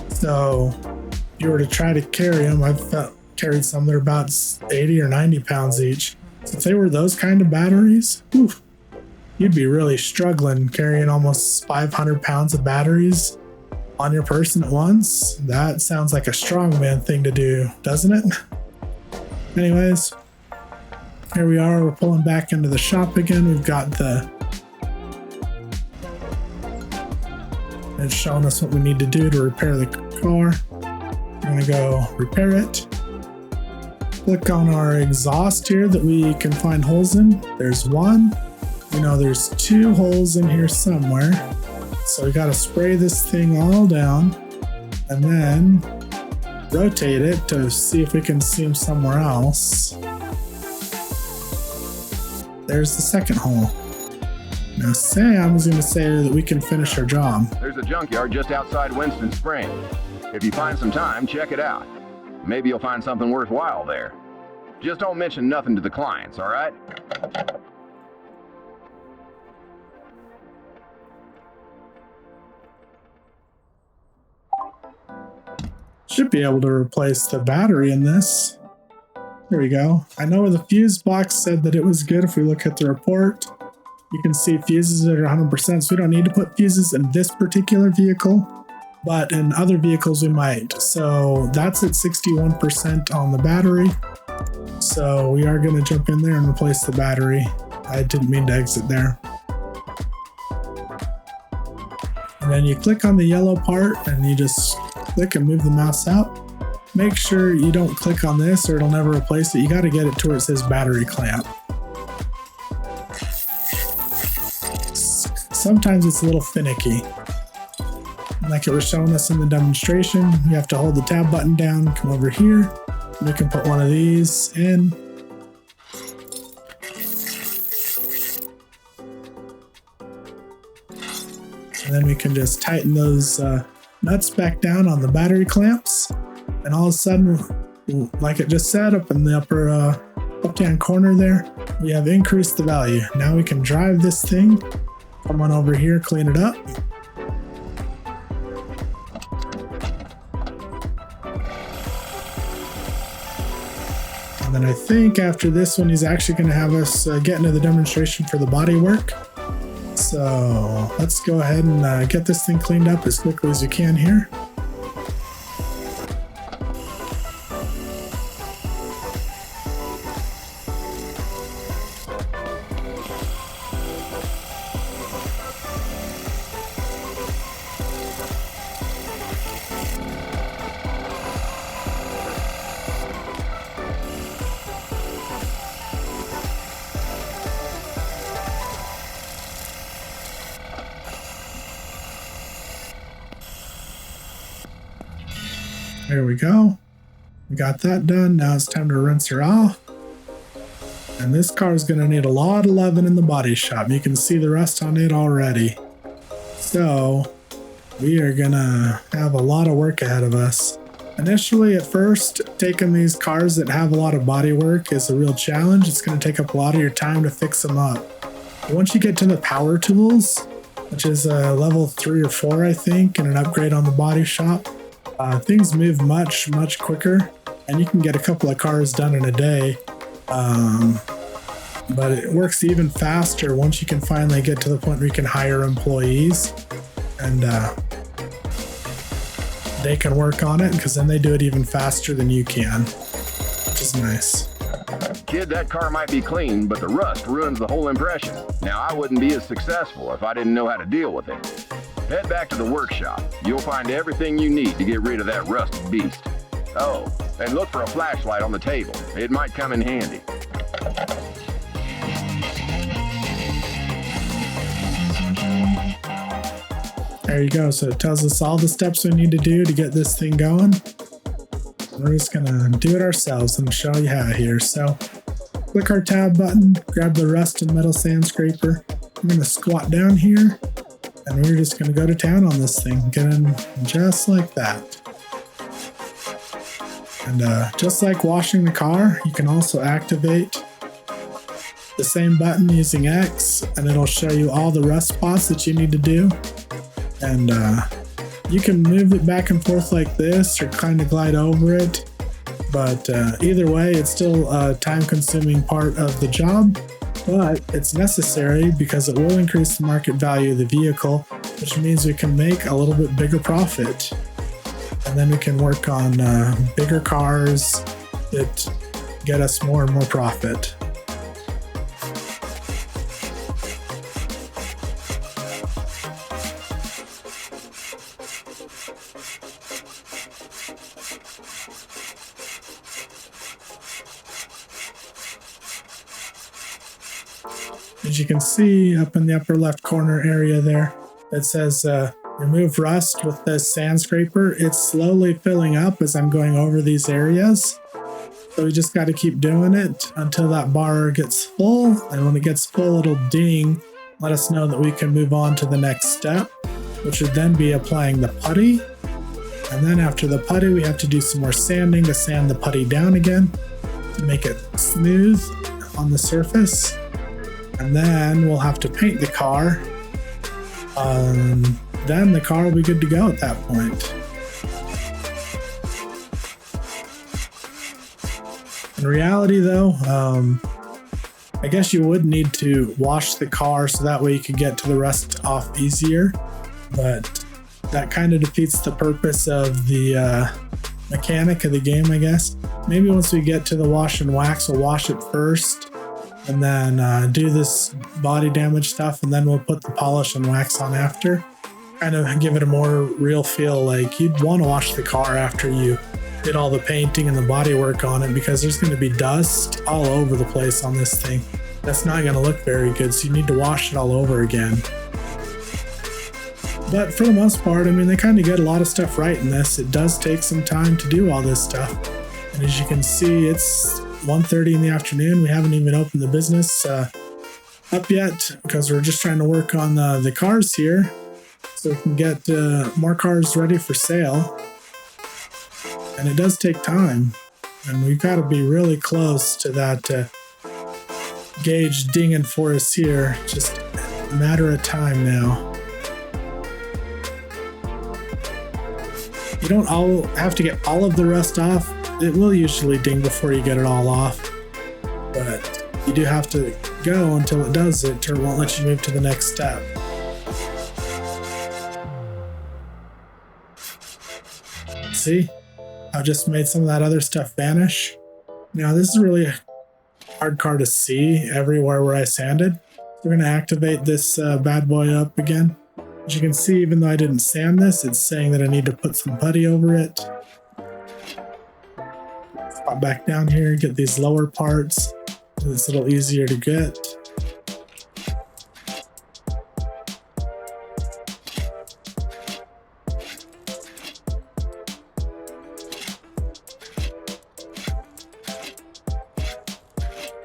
So if you were to try to carry them, I've carried some that are about 80 or 90 pounds each. So if they were those kind of batteries, whew, you'd be really struggling carrying almost 500 pounds of batteries on your person at once. That sounds like a strongman thing to do, doesn't it? Anyways, here we are. We're pulling back into the shop again. We've got it's showing us what we need to do to repair the car. We're gonna go repair it. Click on our exhaust here that we can find holes in. There's 1. You know, there's 2 holes in here somewhere. So we got to spray this thing all down and then rotate it to see if we can seam somewhere else. There's the second hole. Now Sam was going to say that we can finish our job. There's a junkyard just outside Winston Spring. If you find some time, check it out. Maybe you'll find something worthwhile there. Just don't mention nothing to the clients, all right? Should be able to replace the battery in this. There we go. I know the fuse box said that it was good. If we look at the report, you can see fuses that are 100%, so we don't need to put fuses in this particular vehicle, but in other vehicles we might. So that's at 61% on the battery. So we are going to jump in there and replace the battery. I didn't mean to exit there. And then you click on the yellow part and you just click and move the mouse out. Make sure you don't click on this or it'll never replace it. You got to get it to where it says battery clamp. Sometimes it's a little finicky. Like it was showing us in the demonstration, you have to hold the tab button down, come over here, and we can put one of these in. And then we can just tighten those nuts back down on the battery clamps. And all of a sudden, like it just said up in the upper left-hand corner there, we have increased the value. Now we can drive this thing, come on over here, clean it up. And then I think after this one, he's actually going to have us get into the demonstration for the body work. So let's go ahead and get this thing cleaned up as quickly as we can here. There we go. We got that done. Now it's time to rinse her off. And this car is going to need a lot of loving in the body shop. You can see the rust on it already. So we are going to have a lot of work ahead of us. Initially, at first, taking these cars that have a lot of body work is a real challenge. It's going to take up a lot of your time to fix them up. But once you get to the power tools, which is a level 3 or 4, I think, and an upgrade on the body shop. Things move much quicker, and you can get a couple of cars done in a day. But it works even faster once you can finally get to the point where you can hire employees, and they can work on it, because then they do it even faster than you can, which is nice. Kid, that car might be clean, but the rust ruins the whole impression. Now, I wouldn't be as successful if I didn't know how to deal with it. Head back to the workshop. You'll find everything you need to get rid of that rusted beast. Oh, and look for a flashlight on the table. It might come in handy. There you go. So it tells us all the steps we need to do to get this thing going. We're just gonna do it ourselves and show you how here. So click our tab button, grab the rust and metal sand scraper. I'm gonna squat down here, and we're just gonna go to town on this thing. Get in just like that. And just like washing the car, you can also activate the same button using X, and it'll show you all the rust spots that you need to do. And you can move it back and forth like this, or kind of glide over it. But either way, it's still a time-consuming part of the job, but it's necessary because it will increase the market value of the vehicle, which means we can make a little bit bigger profit. And then we can work on bigger cars that get us more and more profit. As you can see up in the upper left corner area there, it says remove rust with the sand scraper. It's slowly filling up as I'm going over these areas. So we just got to keep doing it until that bar gets full. And when it gets full, it'll ding, let us know that we can move on to the next step, which would then be applying the putty. And then after the putty, we have to do some more sanding to sand the putty down again to make it smooth on the surface. And then we'll have to paint the car. Then the car will be good to go at that point. In reality though, I guess you would need to wash the car so that way you could get to the rust off easier, but that kind of defeats the purpose of the mechanic of the game, I guess. Maybe once we get to the wash and wax, we'll wash it first, and then do this body damage stuff, and then we'll put the polish and wax on after. Kind of give it a more real feel, like you'd want to wash the car after you did all the painting and the body work on it, because there's going to be dust all over the place on this thing. That's not going to look very good, so you need to wash it all over again. But for the most part, I mean, they kind of get a lot of stuff right in this. It does take some time to do all this stuff. And as you can see, it's 1:30 in the afternoon. We haven't even opened the business up yet, because we're just trying to work on the cars here so we can get more cars ready for sale. And it does take time, and we've got to be really close to that gauge dinging for us here. Just a matter of time now. You don't all have to get all of the rust off. It will usually ding before you get it all off, but you do have to go until it does it, or it won't let you move to the next step. See? I've just made some of that other stuff vanish. Now this is really a hard car to see everywhere where I sanded. We're going to activate this bad boy up again. As you can see, even though I didn't sand this, it's saying that I need to put some putty over it. Pop back down here, get these lower parts so it's a little easier to get.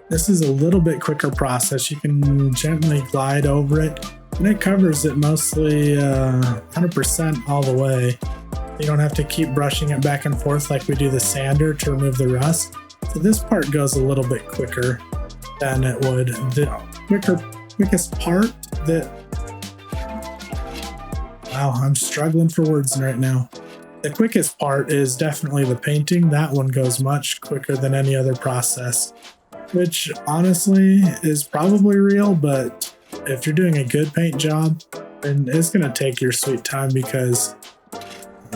This is a little bit quicker process. You can gently glide over it, and it covers it mostly 100% all the way. You don't have to keep brushing it back and forth like we do the sander to remove the rust. So this part goes a little bit quicker than it would. The quickest part that Wow, I'm struggling for words right now. The quickest part is definitely the painting. That one goes much quicker than any other process, which honestly is probably real, but if you're doing a good paint job, then it's going to take your sweet time because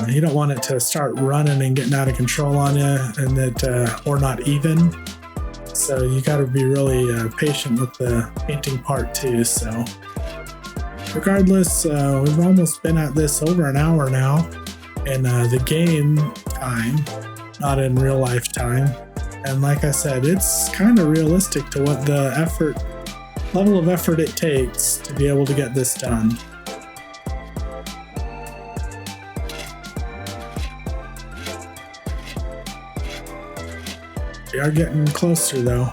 you don't want it to start running and getting out of control on you and that or not even. So you got to be really patient with the painting part too. So regardless, we've almost been at this over an hour now in the game time, not in real life time. And like I said, it's kind of realistic to what the level of effort it takes to be able to get this done. We are getting closer though.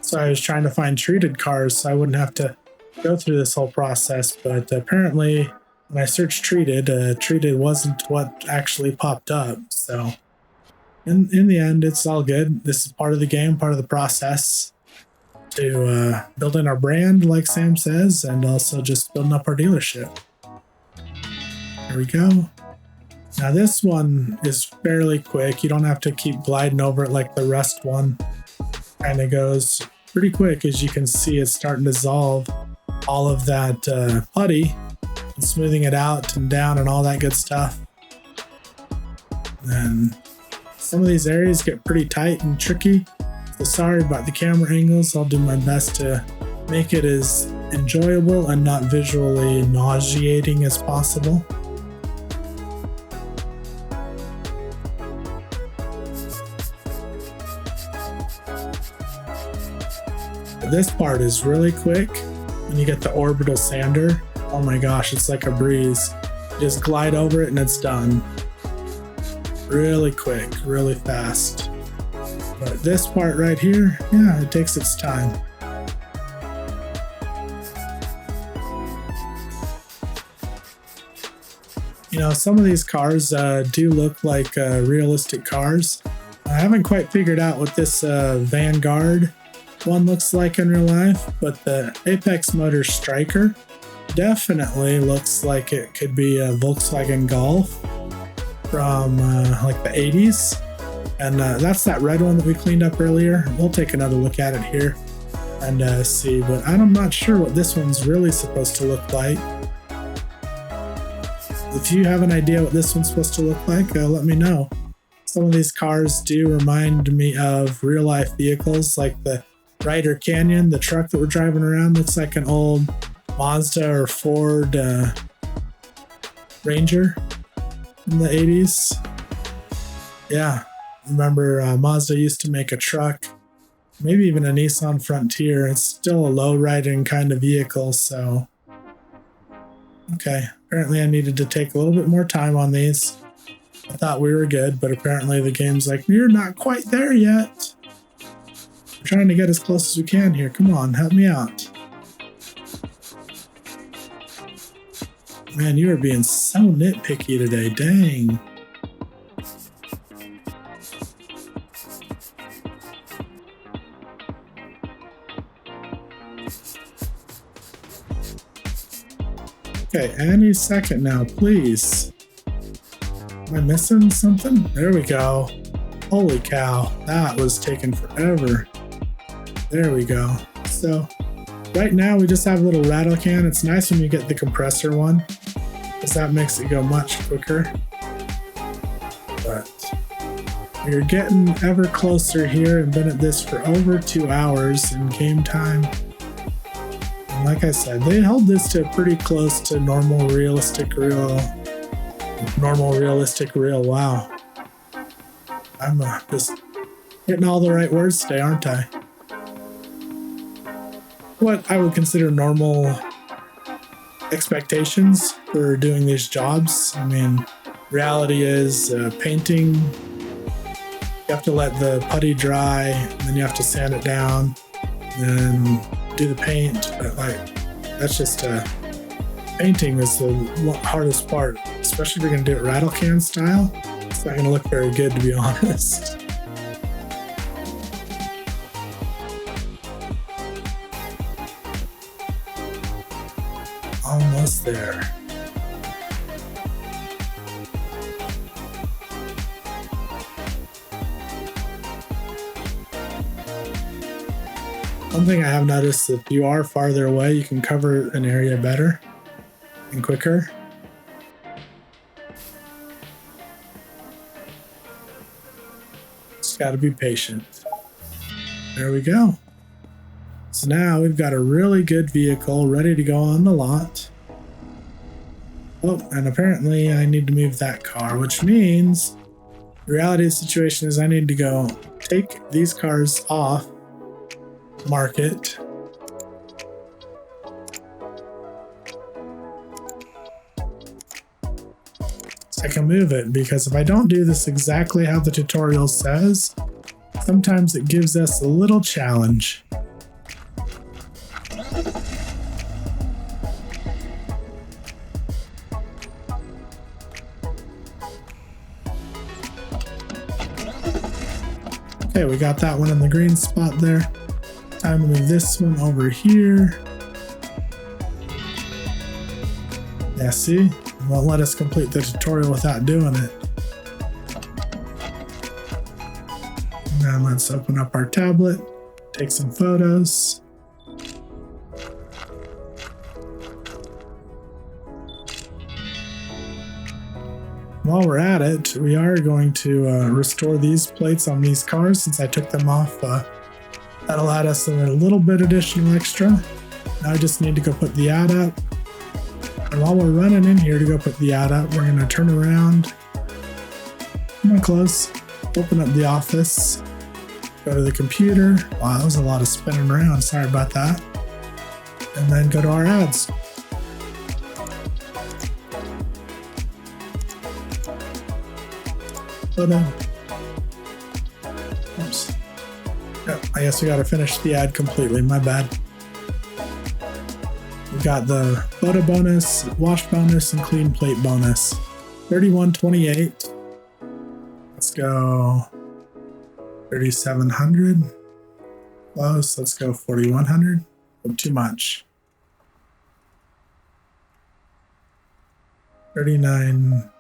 So I was trying to find treated cars so I wouldn't have to go through this whole process, but apparently when I searched treated, treated wasn't what actually popped up. So in the end, it's all good. This is part of the game, part of the process to build in our brand, like Sam says, and also just building up our dealership. There we go. Now this one is fairly quick. You don't have to keep gliding over it like the Rust one. Kind of goes pretty quick. As you can see, it's starting to dissolve all of that putty and smoothing it out and down and all that good stuff. And some of these areas get pretty tight and tricky. So sorry about the camera angles. I'll do my best to make it as enjoyable and not visually nauseating as possible. This part is really quick. When you get the orbital sander, oh my gosh, it's like a breeze. Just glide over it and it's done. Really quick, really fast. But this part right here, yeah, it takes its time. You know, some of these cars do look like realistic cars. I haven't quite figured out what this Vanguard one looks like in real life, but the Apex Motors Striker definitely looks like it could be a Volkswagen Golf from like the 80s. And that's that red one that we cleaned up earlier. We'll take another look at it here and see, but I'm not sure what this one's really supposed to look like. If you have an idea what this one's supposed to look like, let me know. Some of these cars do remind me of real life vehicles, like the Ryder Canyon, the truck that we're driving around looks like an old Mazda or Ford Ranger in the 80s. Yeah, remember Mazda used to make a truck, maybe even a Nissan Frontier. It's still a low-riding kind of vehicle, so okay. Apparently I needed to take a little bit more time on these. I thought we were good, but apparently the game's like, you're not quite there yet. We're trying to get as close as we can here. Come on, help me out. Man, you are being so nitpicky today. Dang. Okay, any second now, please. Am I missing something? There we go. Holy cow, that was taking forever. There we go. So right now we just have a little rattle can. It's nice when you get the compressor one, because that makes it go much quicker. But we're getting ever closer here and been at this for over 2 hours in game time. And like I said, they held this to pretty close to normal realistic real. Wow. I'm just getting all the right words today, aren't I? What I would consider normal expectations for doing these jobs. I mean, reality is painting. You have to let the putty dry, and then you have to sand it down, and then do the paint. But like, that's just painting is the hardest part, especially if you're gonna do it rattle can style. It's not gonna look very good, to be honest. almost there. One thing I have noticed, if you are farther away, you can cover an area better and quicker. Just gotta be patient. There we go. So now we've got a really good vehicle ready to go on the lot. Oh, and apparently I need to move that car, which means the reality of the situation is I need to go take these cars off market. So I can move it, because if I don't do this exactly how the tutorial says, sometimes it gives us a little challenge. Okay, we got that one in the green spot there. Time to move this one over here. Yeah, see? It won't let us complete the tutorial without doing it. Now let's open up our tablet, take some photos. While we're at it, we are going to restore these plates on these cars since I took them off. That allowed us a little bit additional extra. Now I just need to go put the ad up. And while we're running in here to go put the ad up, we're going to turn around. Come on, close. Open up the office. Go to the computer. Wow, that was a lot of spinning around. Sorry about that. And then go to our ads. Photo. Oops. Oh, I guess we gotta finish the ad completely. My bad. We got the photo bonus, wash bonus, and clean plate bonus. 3128. Let's go 3,700. Close. Let's go 4,100. Oh, too much. 39.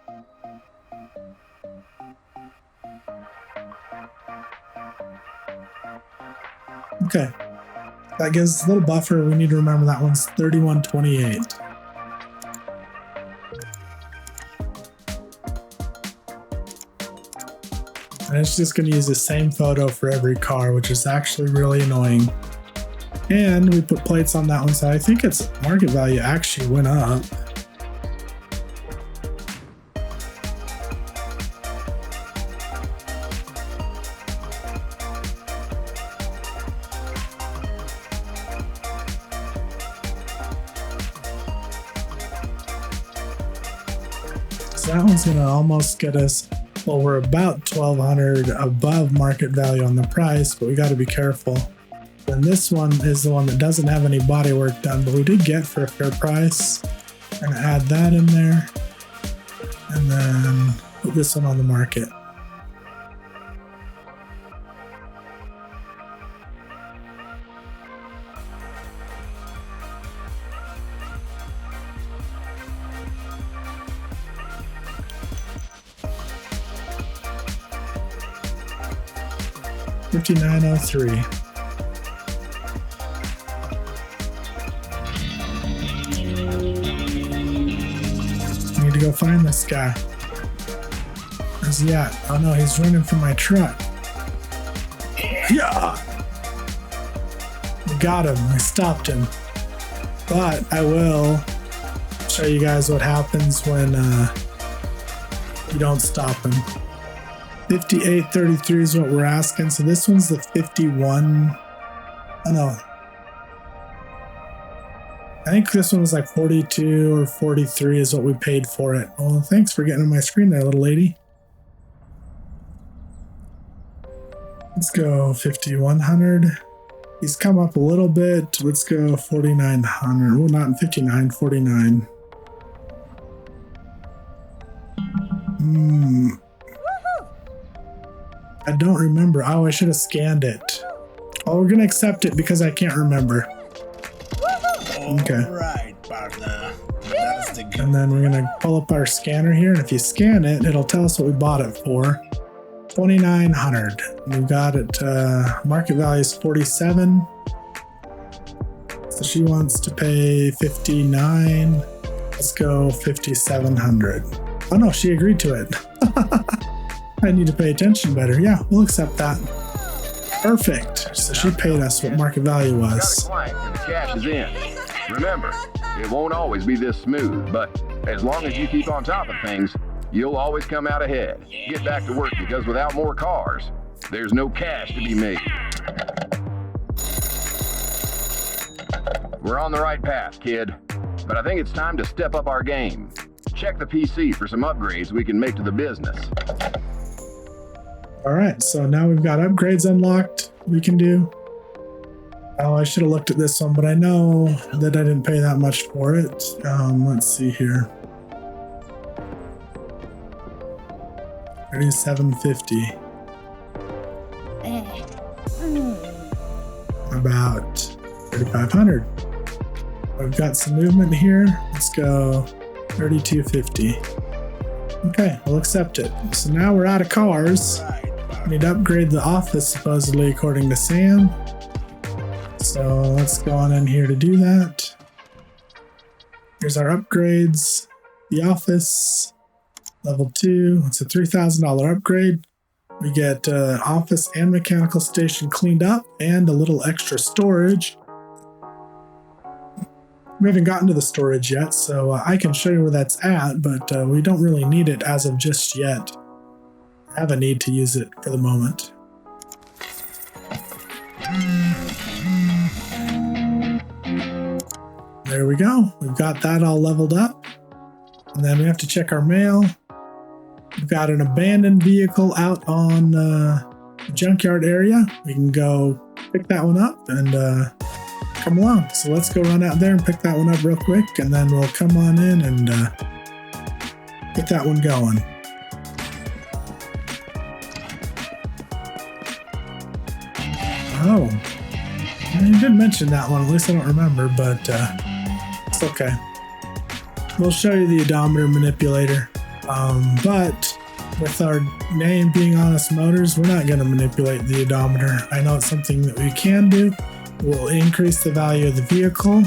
Okay, that gives us a little buffer. We need to remember that one's 3128. And it's just going to use the same photo for every car, which is actually really annoying. And we put plates on that one, so I think its market value actually went up. So that one's going to almost get us, well, we're about 1,200 above market value on the price, but we got to be careful. And this one is the one that doesn't have any body work done, but we did get for a fair price. I'm going to add that in there and then put this one on the market. $59.03. Need to go find this guy. Where's he at? Oh no, he's running from my truck. Yeah! We got him. I stopped him. But I will show you guys what happens when you don't stop him. 58.33 is what we're asking. So this one's the 51. Oh no. I think this one was like 42 or 43 is what we paid for it. Well, thanks for getting on my screen there, little lady. Let's go 5,100. He's come up a little bit. Let's go 4,900. Well, not 59, 49. I don't remember. Oh, I should have scanned it. Oh, we're gonna accept it because I can't remember. Okay. All right, partner. That's And then we're going to pull up our scanner here. And if you scan it, it'll tell us what we bought it for. 2,900. We've got it, market value is 47. So she wants to pay 59. Let's go 5,700. Oh no, she agreed to it. I need to pay attention better. Yeah, we'll accept that. Perfect. So she paid us what market value was. Got a client and the cash is in. Remember, it won't always be this smooth, but as long as you keep on top of things, you'll always come out ahead. Get back to work, because without more cars, there's no cash to be made. We're on the right path, kid, but I think it's time to step up our game. Check the PC for some upgrades we can make to the business. All right, so now we've got upgrades unlocked we can do. Oh, I should have looked at this one, but I know that I didn't pay that much for it. Let's see here. 3,750. About 3,500. I've got some movement here. Let's go 3,250. Okay, we'll accept it. So now we're out of cars. We need to upgrade the office, supposedly, according to Sam. So let's go on in here to do that. Here's our upgrades. The office, level 2. It's a $3,000 upgrade. We get office and mechanical station cleaned up and a little extra storage. We haven't gotten to the storage yet, so I can show you where that's at, but we don't really need it as of just yet. I have a need to use it for the moment. There we go. We've got that all leveled up. And then we have to check our mail. We've got an abandoned vehicle out on the junkyard area. We can go pick that one up and come along. So let's go run out there and pick that one up real quick, and then we'll come on in and get that one going. Oh, you didn't mention that one. At least I don't remember, but it's okay. We'll show you the odometer manipulator. But with our name being Honest Motors, we're not going to manipulate the odometer. I know it's something that we can do. We'll increase the value of the vehicle,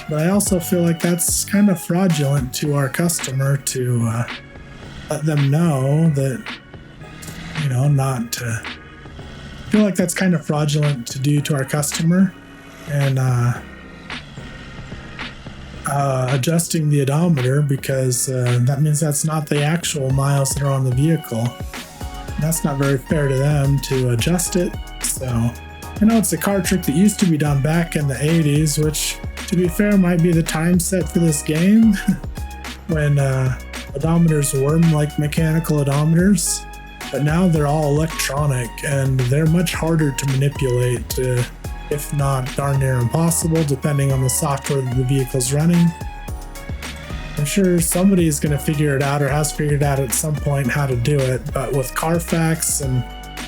but I also feel like that's kind of fraudulent to our customer to let them know that, you know, not to. I feel like that's kind of fraudulent to do to our customer, and adjusting the odometer, because that means that's not the actual miles that are on the vehicle. That's not very fair to them to adjust it. So I know it's a car trick that used to be done back in the 80s, which, to be fair, might be the time set for this game when odometers were like mechanical odometers. But now they're all electronic, and they're much harder to manipulate, if not darn near impossible, depending on the software that the vehicle's running. I'm sure somebody is going to figure it out, or has figured out at some point how to do it, but with Carfax and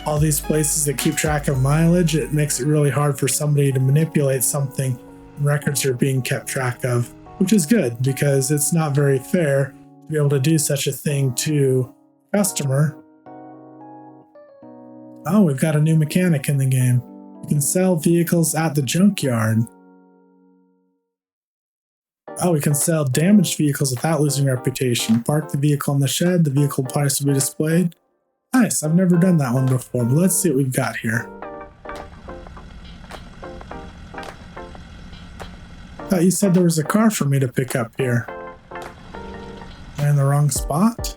all these places that keep track of mileage, it makes it really hard for somebody to manipulate something records are being kept track of, which is good, because it's not very fair to be able to do such a thing to a customer. Oh, we've got a new mechanic in the game. You can sell vehicles at the junkyard. Oh, we can sell damaged vehicles without losing reputation. Park the vehicle in the shed. The vehicle price will be displayed. Nice, I've never done that one before, but let's see what we've got here. Thought you said there was a car for me to pick up here. Am I in the wrong spot?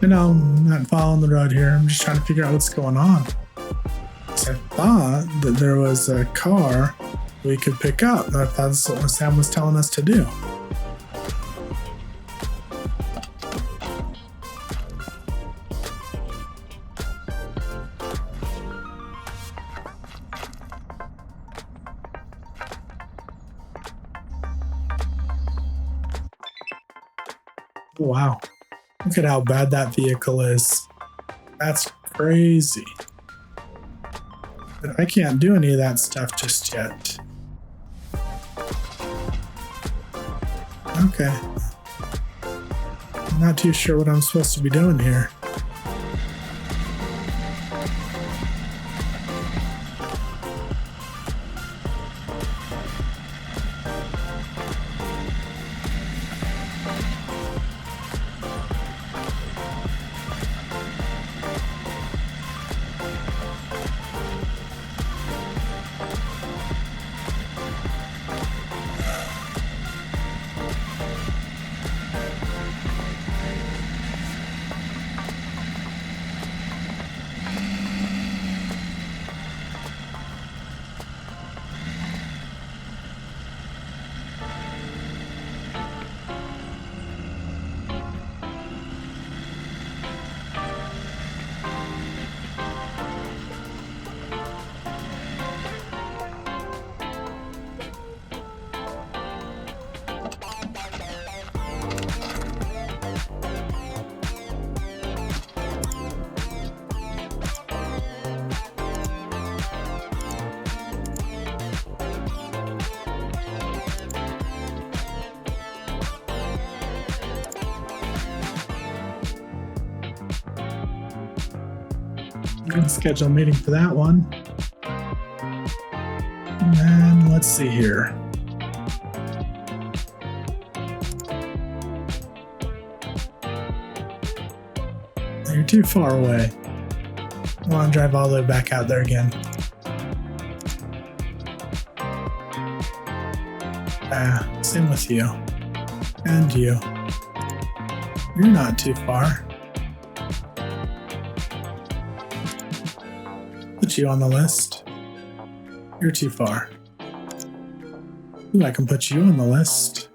You know, I'm not following the road here. I'm just trying to figure out what's going on. So I thought that there was a car we could pick up. That's what Sam was telling us to do. Wow. Look at how bad that vehicle is. That's crazy. But I can't do any of that stuff just yet. Okay. I'm not too sure what I'm supposed to be doing here. I'm going to schedule a meeting for that one. And let's see here. You're too far away. I want to drive all the way back out there again. Same with you. And you. You're not too far. Put you on the list. You're too far. Ooh, I can put you on the list.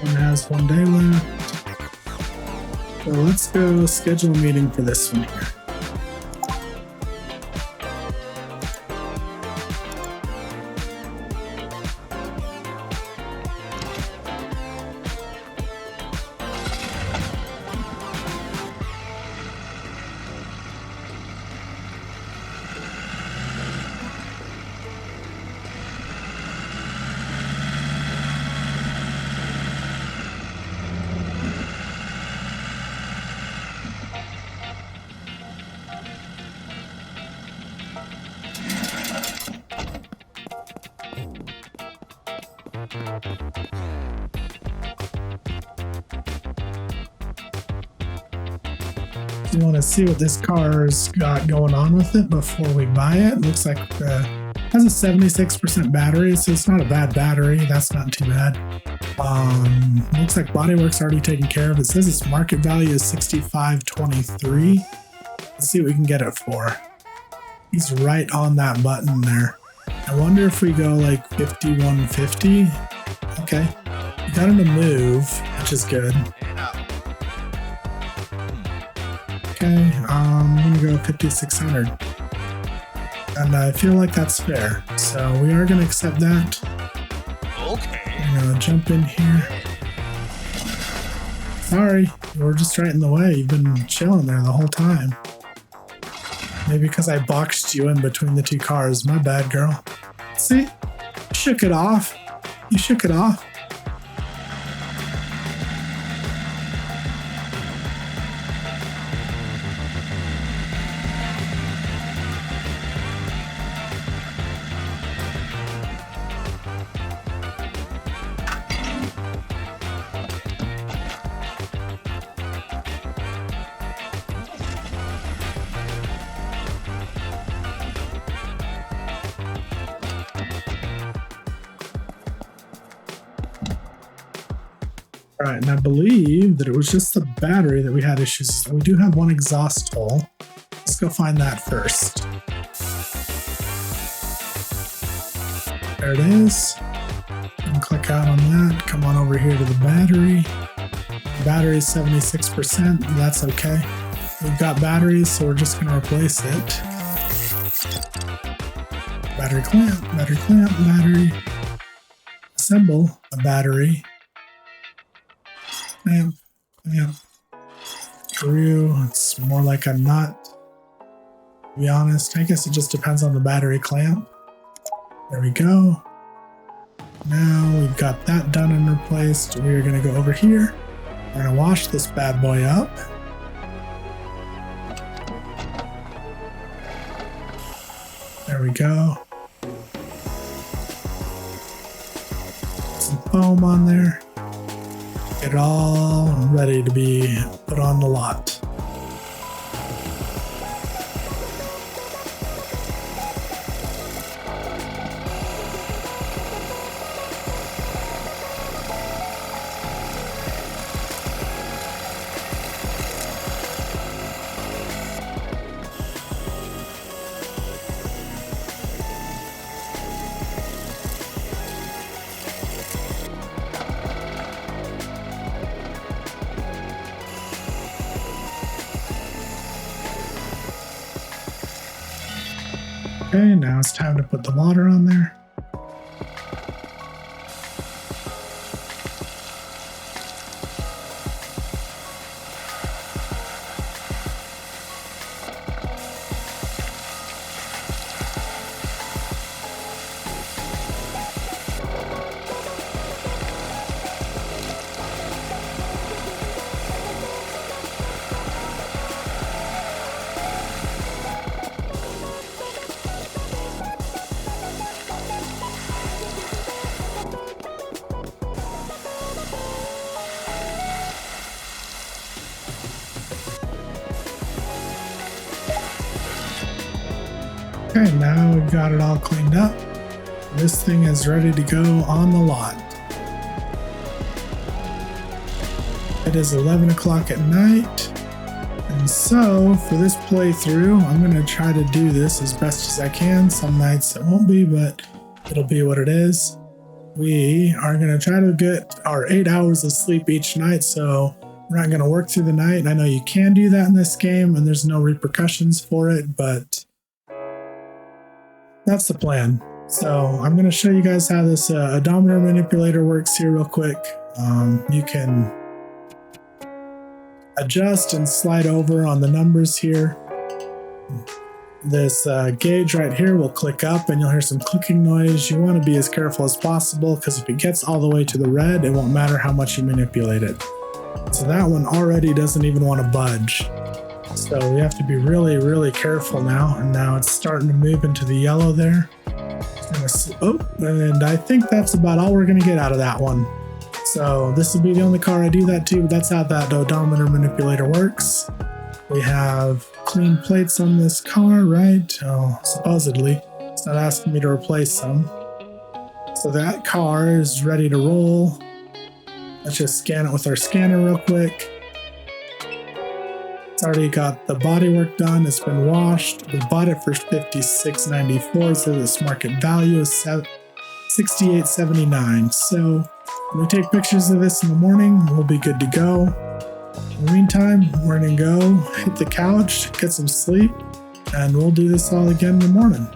One has 1 day left. So let's go schedule a meeting for this one here. You want to see what this car's got going on with it before we buy it. Looks like it has a 76% battery, so it's not a bad battery. That's not too bad. Looks like bodywork's already taken care of. It says its market value is $65.23. Let's see what we can get it for. He's right on that button there. I wonder if we go like 5150. Okay, we got him to move, which is good. Okay, I'm gonna go 5600. And I feel like that's fair. So we are gonna accept that. Okay. I'm gonna jump in here. Sorry, we're just right in the way. You've been chilling there the whole time. Maybe because I boxed you in between the two cars. My bad, girl. See? Shook it off. You shook it off. All right, and I believe that it was just the battery that we had issues. We do have one exhaust hole. Let's go find that first. There it is. And click out on that. Come on over here to the battery. The battery is 76%. That's okay. We've got batteries, so we're just going to replace it. Battery clamp, battery. Assemble a battery. Clamp. Screw. It's more like a nut. To be honest, I guess it just depends on the battery clamp. There we go. Now we've got that done and replaced. We are going to go over here. We're going to wash this bad boy up. There we go. Some foam on there. Get it all ready to be put on the lot. Okay, now it's time to put the water on there. Okay, now we've got it all cleaned up. This thing is ready to go on the lot. It is 11 o'clock at night. And so for this playthrough, I'm going to try to do this as best as I can. Some nights it won't be, but it'll be what it is. We are going to try to get our 8 hours of sleep each night, so we're not going to work through the night. I know you can do that in this game, and there's no repercussions for it, but that's the plan. So I'm going to show you guys how this odometer manipulator works here real quick. You can adjust and slide over on the numbers here. This gauge right here will click up and you'll hear some clicking noise. You want to be as careful as possible because if it gets all the way to the red, it won't matter how much you manipulate it. So that one already doesn't even want to budge. So we have to be really, really careful now. And now it's starting to move into the yellow there. Oh, and I think that's about all we're going to get out of that one. So this will be the only car I do that to, but that's how that odometer manipulator works. We have clean plates on this car, right? Oh, supposedly. It's not asking me to replace them. So that car is ready to roll. Let's just scan it with our scanner real quick. It's already got the bodywork done. It's been washed. We bought it for $56.94, so this market value is $68.79. So when we take pictures of this in the morning, we'll be good to go. In the meantime, we're gonna go hit the couch, get some sleep, and we'll do this all again in the morning.